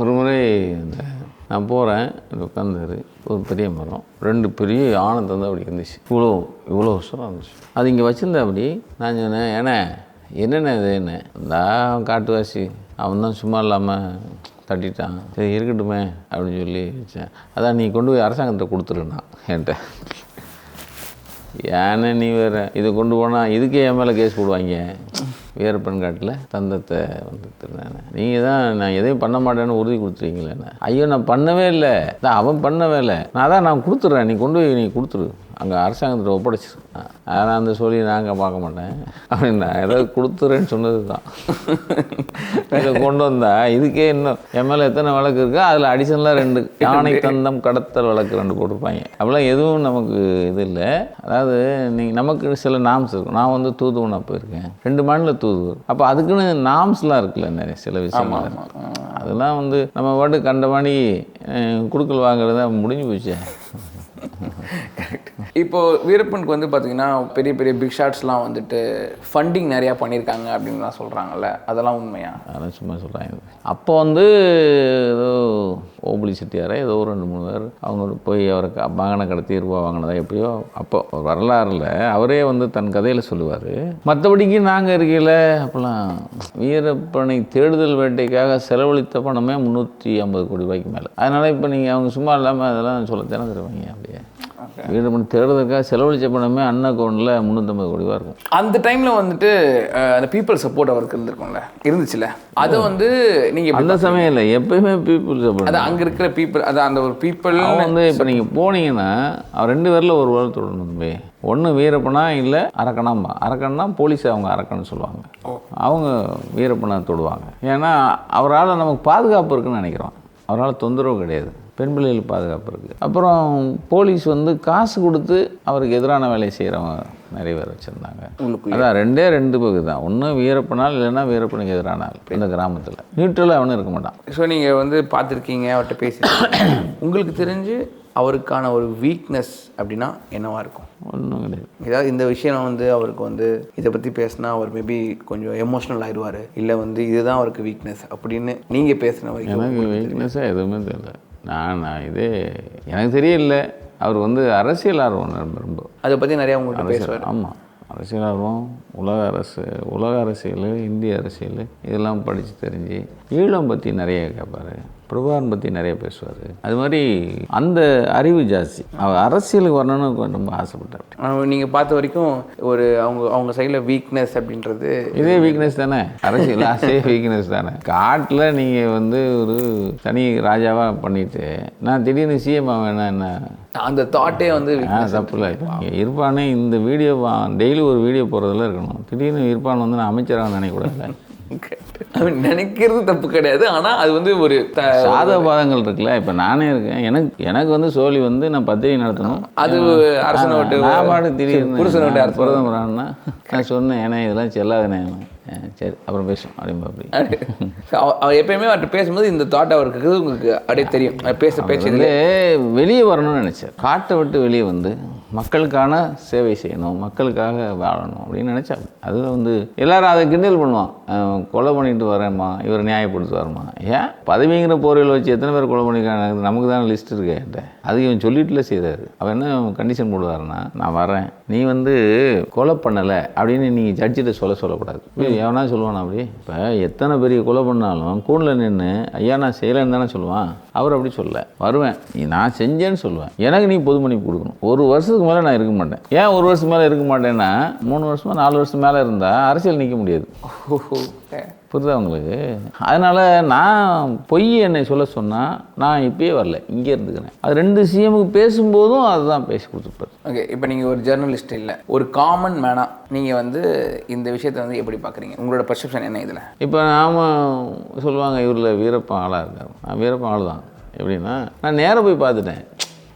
ஒரு முறை இந்த நான் போகிறேன், உட்காந்துரு ஒரு பெரிய மரம், 2 பெரிய ஆனந்தம் வந்து அப்படி இருந்துச்சு. இவ்வளோ வருஷம் இருந்துச்சு. அது இங்கே வச்சுருந்தேன். அப்படி நான் சொன்னேன், ஏன்னா என்னென்ன இதுன்னு, இந்த காட்டுவாசி அவன் தான் சும்மா இல்லாமல் தட்டிட்டான், சரி இருக்கட்டுமே அப்படின்னு சொல்லி வச்சேன். அதான் நீ கொண்டு போய் அரசாங்கத்தை கொடுத்துருண்ணா என்கிட்ட. ஏன்னா நீ வேறு இதை கொண்டு போனால் இதுக்கே என் மேலே கேஸ் போடுவாங்க. வீரப்பன் காட்டில் தந்தத்தை வந்து திருநானே, நீங்கள் தான் நான் எதையும் பண்ண மாட்டேன்னு உறுதி கொடுத்துருவீங்களேண்ணே. ஐயோ நான் பண்ணவே இல்லை, தான் அவன் பண்ணவே இல்லை, நான் கொடுத்துட்றேன், நீ கொண்டு போய் நீ கொடுத்துரு, அங்கே அரசாங்கத்தில் ஒப்படைச்சிரு. அதெல்லாம் அந்த சொல்லி நாங்கள் பார்க்க மாட்டேன் அப்படின்னு நான் ஏதாவது கொடுத்துறேன்னு சொன்னது தான். இதை கொண்டு வந்தா இதுக்கே இன்னும் என் மேலே எத்தனை வழக்கு இருக்கோ அதில் அடிஷனலாக 2 யானை தந்தம் கடத்தல் வழக்கு 2 போட்டிருப்பாங்க. அப்படிலாம் எதுவும் நமக்கு இது இல்லை. அதாவது நீங்கள் நமக்கு சில நாம்ஸ் இருக்கும். நான் வந்து தூதுவனாக போயிருக்கேன், 2 மாநில தூதுவர். அப்போ அதுக்குன்னு நாம்ஸ்லாம் இருக்குல்ல, நிறைய சில விஷயங்கள். அதெல்லாம் வந்து நம்ம பாட்டு கண்டமானி குடுக்கல் வாங்குறத முடிஞ்சு போச்சு. இப்போ வீரப்பனுக்கு வந்து பார்த்தீங்கன்னா பெரிய பெரிய பிக் ஷாட்ஸ்லாம் வந்துட்டு ஃபண்டிங் நிறையா பண்ணியிருக்காங்க அப்படின்லாம் சொல்கிறாங்கல்ல, அதெல்லாம் உண்மையா? அதெல்லாம் சும்மா சொல்கிறாங்க. அப்போ வந்து ஏதோ ஓபுளி செட்டியாரே ஏதோ 2-3 பேர் அவங்க போய் அவருக்கு வாகனம் கடத்தி ரூபா வாங்கினதா எப்படியோ அப்போ ஒரு வரலாறுல அவரே வந்து தன் கதையில் சொல்லுவார். மற்றபடிக்கு நாங்கள் இருக்கையில் அப்போலாம் வீரப்பனை தேடுதல் வேட்டைக்காக செலவழித்த பணமே 350 கோடி ரூபாய்க்கு மேலே. அதனால் இப்போ நீங்கள் அவங்க சும்மா இல்லாமல் அதெல்லாம் சொல்ல தருவாங்க. அப்படியே வீரப்பன் தேடுறதுக்காக செலவழித்த பணமே அண்ணா அக்கௌண்ட்டில் 350 கோடி ரூபா இருக்கும். அந்த டைமில் வந்துட்டு அந்த பீப்புள் சப்போர்ட் அவருக்கு இருந்துச்சுல்ல, அதை வந்து நீங்கள் அந்த சமயம் இல்லை, எப்பயுமே பீப்புள் சப்போர்ட். அது அங்கே இருக்கிற பீப்புள், அது அந்த ஒரு பீப்புள் வந்து இப்போ நீங்கள் போனீங்கன்னா அவர் 2 பேரில் ஒரு வேலை தொடரணும். ஒன்று வீரப்பனா இல்லை அரக்கனாம்பா. அரக்கன்னா போலீஸ் அவங்க அரக்கன்னு சொல்லுவாங்க, அவங்க வீரப்பனை தொடுவாங்க. ஏன்னா அவரால் நமக்கு பாதுகாப்பு இருக்குன்னு நினைக்கிறோம். அவரால் தொந்தரவு கிடையாது, பெண் பிள்ளைகளுக்கு பாதுகாப்பு இருக்குது. அப்புறம் போலீஸ் வந்து காசு கொடுத்து அவருக்கு எதிரான வேலையை செய்கிறவங்க நிறைய பேர் வச்சுருந்தாங்க. அதான் 2 பகுதி தான், ஒன்று வீரப்பனால் இல்லைன்னா வீரப்பனுக்கு எதிரான இந்த கிராமத்தில் நியூட்ரலாக அவனும் இருக்க மாட்டான். ஸோ நீங்கள் வந்து பார்த்துருக்கீங்க, அவர்கிட்ட பேசியிருக்கீங்க. உங்களுக்கு தெரிஞ்சு அவருக்கான ஒரு வீக்னஸ் அப்படின்னா என்னவா இருக்கும்? ஒன்றும் கிடையாது. ஏதாவது இந்த விஷயம் வந்து அவருக்கு வந்து இதை பற்றி பேசினா அவர் மேபி கொஞ்சம் எமோஷ்னல் ஆயிடுவார், இல்லை வந்து இதுதான் அவருக்கு வீக்னஸ் அப்படின்னு நீங்கள் பேசின வரைக்கும்? எனக்கு வீக்னஸாக எதுவுமே தெரியல. நான் இதே எனக்கு தெரியல. அவர் வந்து அரசியல் ஆர்வம் ரொம்ப, அதை பற்றி நிறையா உங்கள்கிட்ட பேசுவார். ஆமாம், அரசியல் ஆர்வம், உலக அரசியல், இந்திய அரசியல் இதெல்லாம் படித்து தெரிஞ்சு ஈழம் பற்றி நிறைய கேட்பார், பிரபாகரன் பற்றி நிறைய பேசுவார். அது மாதிரி அந்த அறிவு ஜாஸ்தி. அவர் அரசியலுக்கு வரணும்னு ரொம்ப ஆசைப்பட்டார். நீங்கள் பார்த்த வரைக்கும் ஒரு அவங்க சைடில் வீக்னஸ் அப்படின்றது இதே வீக்னஸ் தானே, அரசியல் ஆசையே வீக்னஸ் தானே. காட்டில் நீங்கள் வந்து ஒரு தனி ராஜாவாக பண்ணிவிட்டு நான் திடீர்னு சிஎம் வேணா என்ன, அந்த தாட்டே வந்து தப்பு இல்லை. இருப்பானே இந்த வீடியோ டெய்லி ஒரு வீடியோ போடுறதுல இருக்கணும். திடீர்னு இருப்பான் வந்து நான் அமைச்சராக நினைக்கூடாது. நினைக்கிறது தப்பு கிடையாது, ஆனால் அது வந்து ஒரு சாத பாதங்கள் இருக்குல்ல. இப்போ நானே இருக்கேன், எனக்கு வந்து சோழி வந்து நான் பத்திரிகை நடத்தணும், அது அரசனை விட்டு பாடு திடீர்னு புருஷனை விட்டு பிரதமரான்னா நான் சொன்னேன், ஏன்னா இதெல்லாம் செல்லாதனே, சரி அப்புறம் பேசும் அப்படிம்பா. அப்படி அவர் எப்பயுமே அவர்கிட்ட பேசும்போது இந்த தாட் அவருக்கு உங்களுக்கு அப்படியே தெரியும். பேச்சு வெளியே வரணும்னு நினைச்சார். காட்டை விட்டு வெளியே வந்து மக்களுக்கான சேவை செய்யணும், மக்களுக்காக வாழணும் அப்படின்னு நினச்சாங்க. அது வந்து எல்லாரும் அதை கிண்டல் பண்ணுவான், கொலை பண்ணிட்டு வரேம்மா, இவர் நியாயப்படுத்து வரமா. ஏன் பதவிங்கிற போர்வையில் வச்சு எத்தனை பேர் கொலை பண்ணிக்காங்க, நமக்கு தானே லிஸ்ட் இருக்கு என்கிட்ட. அது இவன் சொல்லிட்டுல செய்தார். அவன் என்ன கண்டிஷன் போடுவாருன்னா, நான் வரேன், நீ வந்து கொலை பண்ணலை அப்படின்னு நீங்கள் ஜட்ஜிட்ட சொல்லக்கூடாது. எவனா சொல்லுவானா அப்படி? இப்போ எத்தனை பெரிய கொலை பண்ணாலும் கூண்டில் நின்று ஐயா நான் செய்யலைன்னு தானே சொல்லுவான். அவர் அப்படி சொல்ல, வருவேன், நான் செஞ்சேன்னு சொல்லுவேன், எனக்கு நீ பொது மன்னிப்பு கொடுக்கணும். 1 வருஷத்துக்கு மேலே நான் இருக்க மாட்டேன். ஏன் 1 வருஷம் மேலே இருக்க மாட்டேன்னா 3 வருஷமா 4 வருஷம் மேலே இருந்தால் அரசியல் நிற்க முடியாது. புரியுதா உங்களுக்கு? அதனால் நான் பொய் என்னை சொல்ல சொன்னால் நான் இப்பயே வரல, இங்கே இருந்துக்கிறேன். அது 2 சிஎம்முக்கு பேசும்போதும் அதுதான் பேசி கொடுத்துருப்பார். ஓகே, இப்போ நீங்கள் ஒரு ஜேர்னலிஸ்ட் இல்லை, ஒரு காமன் மேனாக நீங்கள் வந்து இந்த விஷயத்தை வந்து எப்படி பார்க்குறீங்க? உங்களோட பர்செப்ஷன் என்ன இதில்? இப்போ நாம் சொல்லுவாங்க இவரில் வீரப்பன் ஆளாக இருக்கார். நான் வீரப்பன் ஆள் தான். எப்படின்னா நான் நேராக போய் பார்த்துட்டேன்.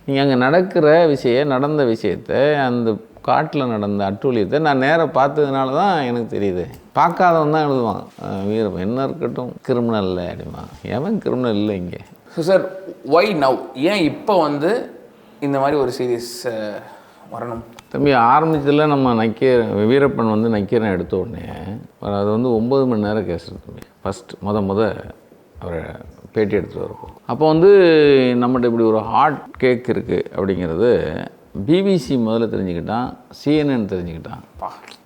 நீங்கள் அங்கே நடந்த விஷயத்தை அந்த காட்டில் நடந்த அட்டூழியத்தை நான் நேராக பார்த்ததுனால தான் எனக்கு தெரியுது. பார்க்காதவன் தான் எழுதுவான் வீரப்பன் என்ன இருக்கட்டும் கிரிமினல் இல்லை அப்படிமா. எவன் கிரிமினல் இல்லை இங்கே. ஸோ சார் ஒய் நவ், ஏன் இப்போ வந்து இந்த மாதிரி ஒரு சீரீஸ் வரணும்? தம்பி ஆரம்பிச்சதில் நம்ம வீரப்பன் வந்து நக்கீரன் எடுத்த உடனே அது வந்து 9 மணி நேரம் கேசு தம்பி. ஃபஸ்ட்டு முத அவரை பேட்டி எடுத்துகிட்டு வரப்போ அப்போ வந்து நம்மகிட்ட இப்படி ஒரு ஹாட் கேக் இருக்குது அப்படிங்கிறது பிபிசி முதல்ல தெரிஞ்சுக்கிட்டான், CNN தெரிஞ்சுக்கிட்டான்.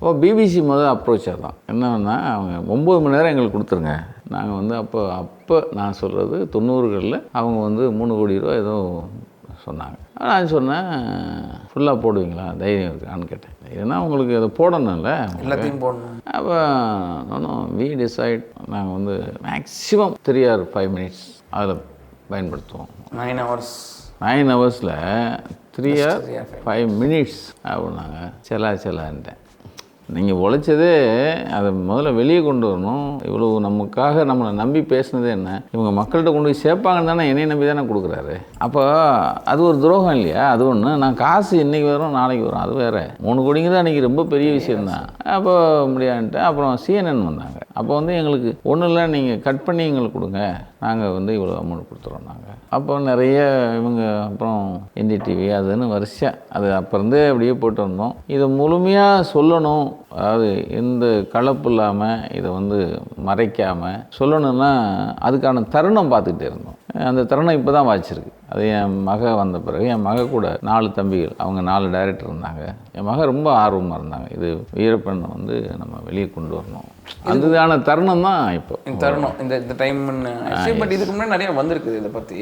ஓ பிபிசி முதல்ல அப்ரோச் ஆதான் என்னன்னா அவங்க 9 மணி நேரம் எங்களுக்கு கொடுத்துருங்க. நாங்கள் வந்து அப்போ நான் சொல்கிறது 90களில் அவங்க வந்து 3 கோடி ரூபா ஏதோ சொன்னாங்க. நான் சொன்னேன் ஃபுல்லாக போடுவீங்களா தைரியம் இருக்கான்னு கேட்டேன். ஏன்னா உங்களுக்கு அதை போடணும்ல எல்லாத்தையும் போடணும். அப்போ நானும் வி டிசைட் நாங்கள் வந்து மேக்ஸிமம் 3 or 5 minutes அதில் பயன்படுத்துவோம். 9 hours 9 ஹவர்ஸில் 3 or 5 minutes அப்படின்னாங்க. செல்லான்ட்டேன். நீங்கள் உழைச்சதே அதை முதல்ல வெளியே கொண்டு வரணும். இவ்வளோ நமக்காக நம்மளை நம்பி பேசுனதே என்ன, இவங்க மக்கள்கிட்ட கொண்டு போய் சேர்ப்பாங்கன்னு தானே என்னை நம்பி தானே கொடுக்குறாரு. அப்போ அது ஒரு துரோகம் இல்லையா? அது ஒன்று. நான் காசு இன்றைக்கி வரும் நாளைக்கு வரும் அது வேறு. 3 கோடிங்க தான் இன்றைக்கி ரொம்ப பெரிய விஷயந்தான். அப்போ முடியாதுன்ட்டு அப்புறம் CNN வந்தாங்க. அப்போ வந்து எங்களுக்கு ஒன்றும் இல்லை, நீங்கள் கட் பண்ணி எங்களுக்கு கொடுங்க, நாங்கள் வந்து இவ்வளோ அமௌண்ட் கொடுத்துறோம் நாங்கள். அப்போ நிறைய இவங்க அப்புறம் NDTV அதுன்னு வரிசையாக அது அப்போ இருந்தே அப்படியே போய்ட்டு வந்தோம். இதை முழுமையாக சொல்லணும், அதாவது எந்த கலப்பு இல்லாமல் இதை வந்து மறைக்காமல் சொல்லணும்னா அதுக்கான தருணம் பார்த்துக்கிட்டே இருந்தோம். அந்த தருணம் இப்போ தான் வாய்ச்சிருக்கு. அது என் மக வந்த பிறகு என் மக கூட 4 தம்பிகள், அவங்க 4 டைரக்டர் இருந்தாங்க. என் மக ரொம்ப ஆர்வமாக இருந்தாங்க, இது வீரப்பன் வந்து நம்ம வெளியே கொண்டு வரணும். அதுதான தருணம் தான் இப்போ தருணம் இந்த டைம். பட் இதுக்கு முன்னாடி நிறைய வந்திருக்குது. இதை பற்றி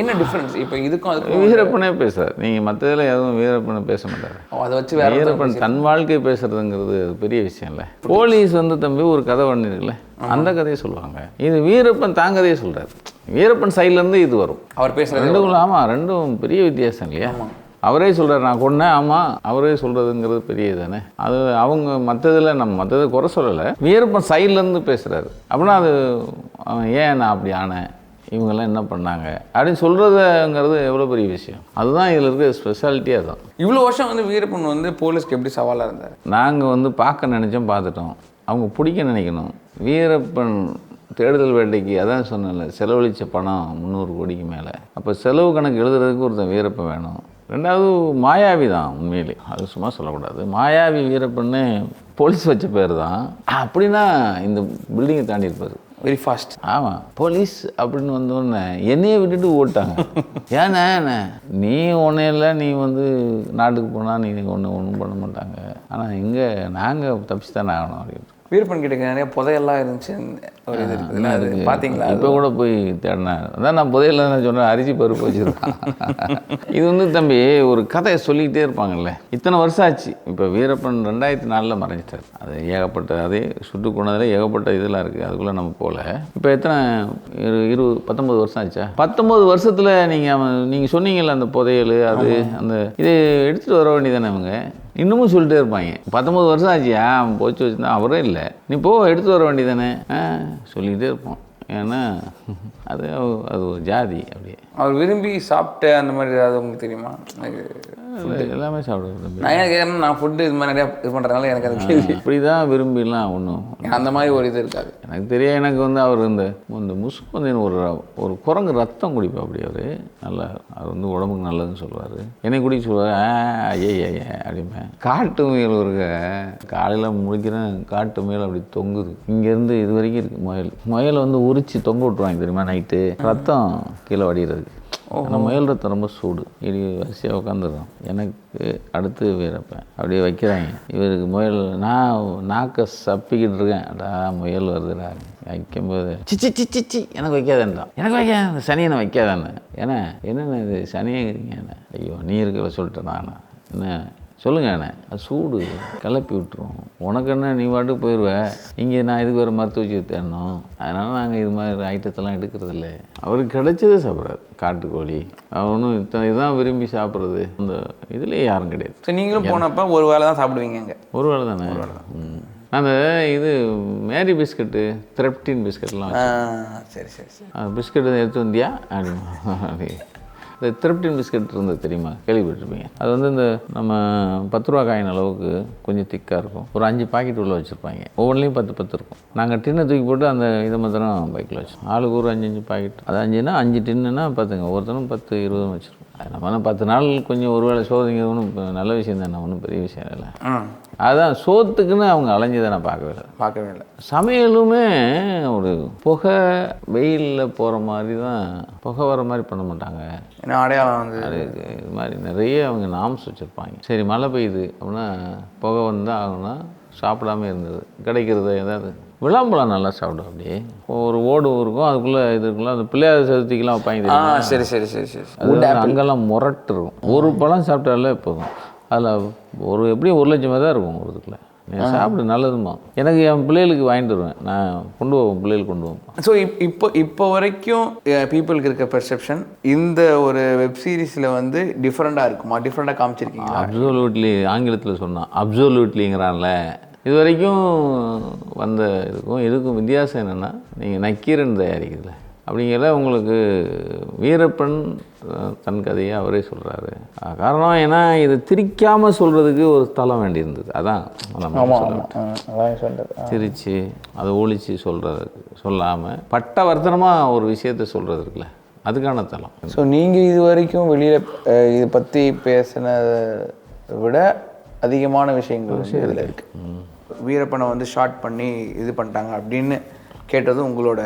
என்ன டிஃப்ரென்ஸ் இப்போ இதுக்கும் அதுக்கும்? வீரப்பனே பேசுறாரு, நீங்கள் மற்றதில் எதுவும் வீரப்பனை பேச மாட்டார். அதை வச்சு வீரப்பன் தன் வாழ்க்கை பேசுறதுங்கிறது பெரிய விஷயம் இல்லை. போலீஸ் வந்து தம்பி ஒரு கதை பண்ணிருக்குல்ல, அந்த கதையை சொல்லுவாங்க. இது வீரப்பன் தான் கதையை சொல்கிறார். வீரப்பன் சைட்லேருந்து இது வரும். அவர் பேசுகிற ரெண்டும் ஆமாம், ரெண்டும் பெரிய வித்தியாசம் இல்லையா? அவரே சொல்கிறார் நான் கொன்னேன். ஆமாம், அவரே சொல்கிறதுங்கிறது பெரிய தானே. அது அவங்க மற்றதில் நம்ம மற்றதை குறை சொல்லலை, வீரப்பன் சைட்லேருந்து பேசுகிறாரு. அப்படின்னா அது ஏன் நான் அப்படி ஆனேன், இவங்கெல்லாம் என்ன பண்ணாங்க அப்படின்னு சொல்கிறதுங்கிறது எவ்வளோ பெரிய விஷயம். அதுதான் இதில் இருக்கிற ஸ்பெஷாலிட்டியாக தான். இவ்வளோ வருஷம் வந்து வீரப்பன் வந்து போலீஸ்க்கு எப்படி சவாலாக இருந்தார்? நாங்கள் வந்து பார்க்க நினச்சோம், பார்த்துட்டோம். அவங்க பிடிக்க நினைக்கணும். வீரப்பன் தேடுதல் வேட்டைக்கு அதான் சொன்னேன்ல, செலவழித்த பணம் 300 கோடிக்கு மேலே. அப்போ செலவு கணக்கு எழுதுறதுக்கு ஒருத்தன் வீரப்பன் வேணும். ரெண்டாவது மாயாவி தான் உண்மையிலே, அது சும்மா சொல்லக்கூடாது. மாயாவி வீரப்பன்னு போலீஸ் வச்ச பேர் தான். அப்படின்னா இந்த பில்டிங்கை தாண்டி இருப்பார் வெரி ஃபாஸ்ட். ஆமாம், போலீஸ் அப்படின்னு வந்தோடனே என்னையே விட்டுட்டு ஓட்டாங்க. ஏன்னா நீ ஒன்றையில நீ வந்து நாட்டுக்கு போனால் நீ ஒன்றும் பண்ண மாட்டாங்க. ஆனால் இங்கே நாங்கள் தப்பிச்சு தானே ஆகணும் அப்படின்னு. வீரப்பன் கிட்ட நிறைய புதையெல்லாம் இருந்துச்சு, ஒரு இது இருக்குதுல்ல, அது பார்த்தீங்களா? இப்போ கூட போய் தேடினேன். அதான் நான் புதையெல்லாம் நான் சொன்னேன், அரிசி பருப்பு வச்சுருக்கேன். இது வந்து தம்பி ஒரு கதையை சொல்லிக்கிட்டே இருப்பாங்கல்ல. இத்தனை வருஷம் ஆச்சு. இப்போ வீரப்பன் 2004 மறைஞ்சிட்டார். அது ஏகப்பட்ட அதே சுட்டு கொண்டதில் ஏகப்பட்ட இதெல்லாம் இருக்குது, அதுக்குள்ளே நம்ம போகல. இப்போ எத்தனை 19 வருஷம் ஆச்சா? 19 வருஷத்தில் நீங்கள் சொன்னீங்கல்ல அந்த புதையல் அது அந்த இதை எடுத்துகிட்டு வர வேண்டியதானே அவங்க. இன்னமும் சொல்லிட்டே இருப்பாங்க. 19 வருஷம் ஆச்சியா அவன் போச்சு வச்சுருந்தா அவரே இல்லை, நீ போ எடுத்து வர வேண்டியதானே சொல்லிக்கிட்டே இருப்போம். ஏன்னா அது ஒரு ஜாதி. அப்படியே அவர் விரும்பி சாப்பிட்ட அந்த மாதிரி ஏதாவது உங்களுக்கு தெரியுமா? எல்லாமே சாப்பிடுவேன். நான் ஏன் கேட்குறேன், நான் ஃபுட்டு இது மாதிரி நிறையா இது பண்ணுறதுனால எனக்கு அது கேள்வி. இப்படி தான் விரும்பிலாம் ஒன்றும் அந்த மாதிரி ஒரு இது இருக்காது எனக்கு தெரியும். எனக்கு வந்து அவர் இந்த முசுக்கு வந்து ஒரு குரங்கு ரத்தம் குடிப்பா. அப்படி அவர் நல்லா, அவர் வந்து உடம்புக்கு நல்லதுன்னு சொல்லுவார். என்னை குடிக்க சொல்லுவார். ஐயே அப்படிம்பேன். காட்டு முயல் ஒரு காலையில் முடிக்கிறேன், காட்டு முயல் அப்படி தொங்குது. இங்கேருந்து இது வரைக்கும் இருக்குது முயல் வந்து உரிச்சு தொங்க விட்டுருவாங்க தெரியுமா, நைட்டு ரத்தம் கீழே வடிகிறது. ஆனால் முயல் ரத்தம் ரொம்ப சூடு. இடி வரிசையாக உட்காந்துடும். எனக்கு அடுத்து வீரப்பன் அப்படியே வைக்கிறாங்க. இவருக்கு முயல், நான் நாக்கை சப்பிக்கிட்டு இருக்கேன். அடா முயல் வருதுடா வைக்கும்போது சிச்சி எனக்கு வைக்காதேன்றான். எனக்கு வைக்காத, அந்த சனியனை வைக்காதானே. ஏன்னா என்னென்ன இது சனியங்கிறீங்க என்ன? ஐயோ நீ இருக்கிற சொல்லிட்டேன் நான் என்ன சொல்லுங்க அண்ணே, அது சூடு கிளப்பி விட்டுரும். உனக்கு என்ன நீ பாட்டுக்கு போயிடுவேன். இங்கே நான் இதுக்கு வேறு மருத்துவ வச்சு தேடணும். அதனால் நாங்கள் இது மாதிரி ஐட்டத்தெல்லாம் எடுக்கிறது இல்லை. அவருக்கு கிடைச்சதே சாப்பிட்றாரு. காட்டுக்கோழி அவனும் இதுதான் விரும்பி சாப்பிட்றது. அந்த இதுலேயே யாரும் கிடையாது. ஸோ நீங்களும் போனப்போ ஒரு வேளை தான் சாப்பிடுவீங்க அங்கே? ஒரு வேளை தானே. அந்த இது மேரி பிஸ்கட்டு, த்ரெப்டின் பிஸ்கட்லாம் சரி பிஸ்கட் எடுத்து வந்தியா அப்படி இந்த திருப்டின் பிஸ்கட் இருந்தது தெரியுமா, கேள்விப்பட்டிருப்பீங்க. அது வந்து இந்த நம்ம 10 ரூபா காயின் அளவுக்கு கொஞ்சம் திக்காக இருக்கும். ஒரு 5 பாக்கெட் உள்ள வச்சுருப்பாங்க. ஒவ்வொன்றிலையும் 10 இருக்கும். நாங்கள் டின்னை தூக்கி போட்டு அந்த இதை மாத்திரம் பைக்கில் வச்சோம். ஆளுக்கு ஒரு 5 பாக்கெட். அது 5னா 5 டின்னுன்னா பார்த்துங்க, ஒவ்வொருத்தரும் 10 20 வச்சுருக்கோம். நம்ம 10 நாள் கொஞ்சம் ஒரு வேளை சோதனைங்க ஒன்றும் நல்ல விஷயம் தானே, ஒன்றும் பெரிய விஷயம் இல்லை. அதான் சோத்துக்குன்னு அவங்க அலைஞ்சதை நான் பார்க்கவே இல்லை. சமையலுமே ஒரு புகை வெயிலில் போகிற மாதிரி தான், புகை வர மாதிரி பண்ண மாட்டாங்க. ஏன்னா அடையாளம் வந்து அது இது மாதிரி நிறைய அவங்க நாம்ஸ் வச்சுருப்பாங்க. சரி மழை பெய்யுது அப்படின்னா புகை வந்தால் ஆகுனா சாப்பிடாம இருந்தது கிடைக்கிறது. ஏதாவது விளாம்பழம் நல்லா சாப்பிடும். அப்படியே ஒரு ஓடு இருக்கும், அதுக்குள்ளே இது இருக்குல்ல, அந்த பிள்ளையார் சதுர்த்திக்கெலாம் வைப்பாங்க. சரி. அங்கெல்லாம் முரட்டு இருக்கும். ஒரு பழம் சாப்பிட்டாலே போதும். அதில் ஒரு எப்படியும் 1 லட்சம் தான் இருக்கும் ஒரு இதுக்குள்ள. நீங்கள் சாப்பிடு, நல்லதுமா. எனக்கு என் பிள்ளைகளுக்கு வாங்கிட்டு வருவேன், நான் கொண்டு போவேன், பிள்ளைகளுக்கு கொண்டு போவேன். ஸோ இப்போ வரைக்கும் பீப்புளுக்கு இருக்க பெர்செப்ஷன் இந்த ஒரு வெப் சீரிஸில் வந்து டிஃப்ரெண்ட்டாக இருக்குமா? டிஃப்ரெண்ட்டாக காமிச்சிருக்கீங்க? அப்சல்யூட்லி, ஆங்கிலத்தில் சொன்னான் அப்சல்யூட்லிங்கிறான்ல. இது வரைக்கும் வந்த இதுக்கும் வித்தியாசம் என்னென்னா, நீங்கள் நக்கீரன் தயாரிக்கிறதுல அப்படிங்கிற உங்களுக்கு வீரப்பன் தன் கதையை அவரே சொல்கிறாரு. காரணம் ஏன்னா இதை திரிக்காமல் சொல்கிறதுக்கு ஒரு தளம் வேண்டியிருந்தது. அதான் திரிச்சு அதை ஒழிச்சு சொல்லாமல் பட்டவர்த்தனமாக ஒரு விஷயத்தை சொல்கிறது இருக்குல்ல, அதுக்கான தளம். ஸோ நீங்கள் இது வரைக்கும் வெளியில் இதை பற்றி பேசினதை விட அதிகமான விஷயங்கள் இதில் இருக்குது. வீரப்பனை வந்து ஷார்ட் பண்ணி இது பண்ணிட்டாங்க அப்படின்னு கேட்டது உங்களோட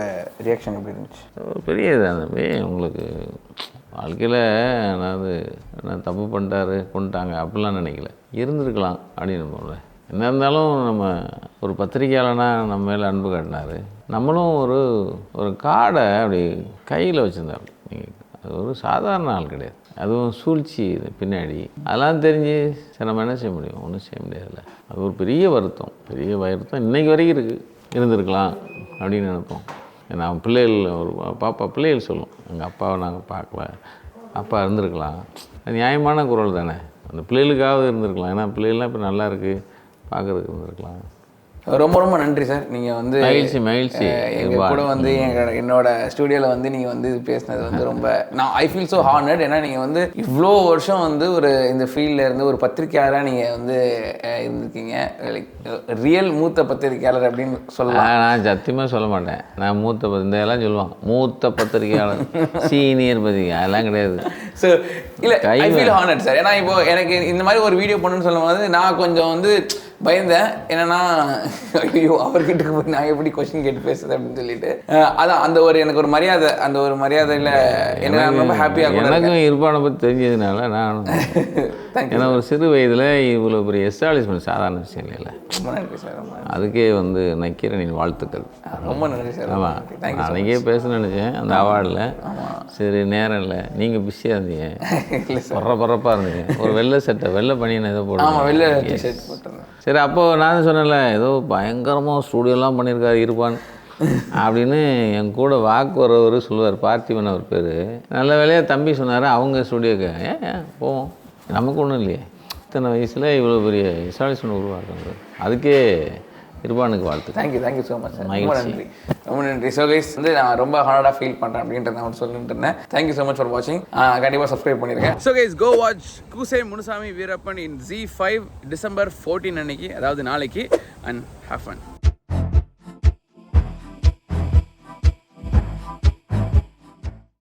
ரியாக்ஷன் எப்படி இருந்துச்சு? பெரிய இதானவே உங்களுக்கு வாழ்க்கையில் நான் தப்பு பண்ணிட்டாரு கொண்டுட்டாங்க அப்படிலாம் நினைக்கல. இருந்திருக்கலாம் அப்படின்னு போல. என்ன இருந்தாலும் நம்ம ஒரு பத்திரிக்கையாளனா நம்ம மேலே அன்பு காட்டினார். நம்மளும் ஒரு காடை அப்படி கையில் வச்சுருந்தாரு. நீங்கள் அது ஒரு சாதாரண ஆள் கிடையாது. அதுவும் சூழ்ச்சி பின்னாடி அதெல்லாம் தெரிஞ்சு சரி நம்ம என்ன செய்ய முடியும்? ஒன்றும் செய்ய முடியாதுல்ல. அது ஒரு பெரிய வருத்தம் இன்றைக்கி வரைக்கும் இருந்திருக்கலாம் அப்படின்னு நினைப்போம். ஏன்னா பிள்ளைகள் ஒரு பாப்பா பிள்ளைகள் சொல்லும், எங்கள் அப்பாவை நாங்கள் பார்க்கல, அப்பா இருந்திருக்கலாம். அது நியாயமான குரல் தானே. அந்த பிள்ளைகளுக்காவது இருந்திருக்கலாம். ஏன்னா பிள்ளைகள்லாம் இப்போ நல்லா இருக்குது, பார்க்குறதுக்கு இருந்திருக்கலாம். ரொம்ப ரொம்ப நன்றி சார். நீங்கள் வந்து மகிழ்ச்சி எங்கள் கூட வந்து என்னோட ஸ்டுடியோவில் வந்து நீங்கள் வந்து இது பேசினது வந்து ரொம்ப ஐ ஃபீல் ஸோ ஹானர்ட். ஏன்னா நீங்கள் வந்து இவ்வளோ வருஷம் வந்து ஒரு இந்த ஃபீல்டில் இருந்து ஒரு பத்திரிக்கையாளராக நீங்கள் வந்து இருந்திருக்கீங்க. லைக் ரியல் மூத்த பத்திரிக்கையாளர் அப்படின்னு சொல்லலாம். நான் சத்தியமாக சொல்ல மாட்டேன். நான் இந்த எல்லாம் சொல்லுவாங்க மூத்த பத்திரிக்கையாளர், சீனியர் பத்திரிக்கை, அதெல்லாம் கிடையாது. ஸோ இல்லை, ஐ ஃபீல் ஹானர்ட் சார். ஏன்னா இப்போ எனக்கு இந்த மாதிரி ஒரு வீடியோ பண்ணுன்னு சொல்லும் போது நான் கொஞ்சம் வந்து பயந்தேன். என்னன்னா ஐயோ அவர்கிட்ட போய் நான் எப்படி கொஸ்டின் கேட்டு பேசுறது அப்படின்னு சொல்லிட்டு அதான் அந்த ஒரு எனக்கு ஒரு மரியாதை, அந்த ஒரு மரியாதையில் என்ன ரொம்ப ஹாப்பியாக எனக்கும் இர்பானை பற்றி தெரிஞ்சதுனால நானும் ஏன்னா ஒரு சிறு வயதில் இவ்வளோ பெரிய எஸ்டாப்ளிஷ்மெண்ட் சாதாரண விஷயம் இல்லை. ரொம்ப நன்றி சார். அதுக்கே வந்து நக்கீரனின் வாழ்த்துக்கள். ரொம்ப நன்றி சார். ஆமாம், அன்றைக்கே பேச நினச்சேன் அந்த அவார்டில். சரி நேரம் இல்லை, நீங்கள் பிஸியாக இருந்தீங்க, பரப்பாக இருந்தீங்க. ஒரு வெள்ளை சட்டை வெள்ளை பனியனை ஏதோ போட்டு வெள்ளை ஷர்ட் போட்டிருந்தேன். சரி அப்போது நான் சொன்னேன்ல ஏதோ பயங்கரமாக ஸ்டூடியோலாம் பண்ணியிருக்காரு இருப்பான் அப்படின்னு. என் கூட வாக்கு வரவர் சொல்லுவார், பார்த்திபன் அவர் பேர். நல்ல வேலையாக தம்பி சொன்னார், அவங்க ஸ்டூடியோக்கு ஏன் போவோம், நமக்கு ஒன்றும் இல்லையே, இத்தனை வயசில் இவ்வளோ பெரிய எஸ்டாப்ளிஷ்மெண்ட் உருவாக்குறது. அதுக்கே இருப்பானுக்கு வாழ்த்து. Thank you so much sir. ரொம்ப நன்றி. ஸோ கைஸ் வந்து நான் ரொம்ப ஹார்டாக ஃபீல் பண்ணுறேன் அப்படின்றத நான் சொல்லிட்டு இருந்தேன். தேங்க்யூ ஸோ மச் ஃபார் வாட்சிங். கண்டிப்பாக சப்ஸ்கிரைப் பண்ணியிருக்கேன். So guys go watch Koose Munisamy Veerappan in Z5 December 14 அன்னைக்கு, அதாவது நாளைக்கு. And have fun.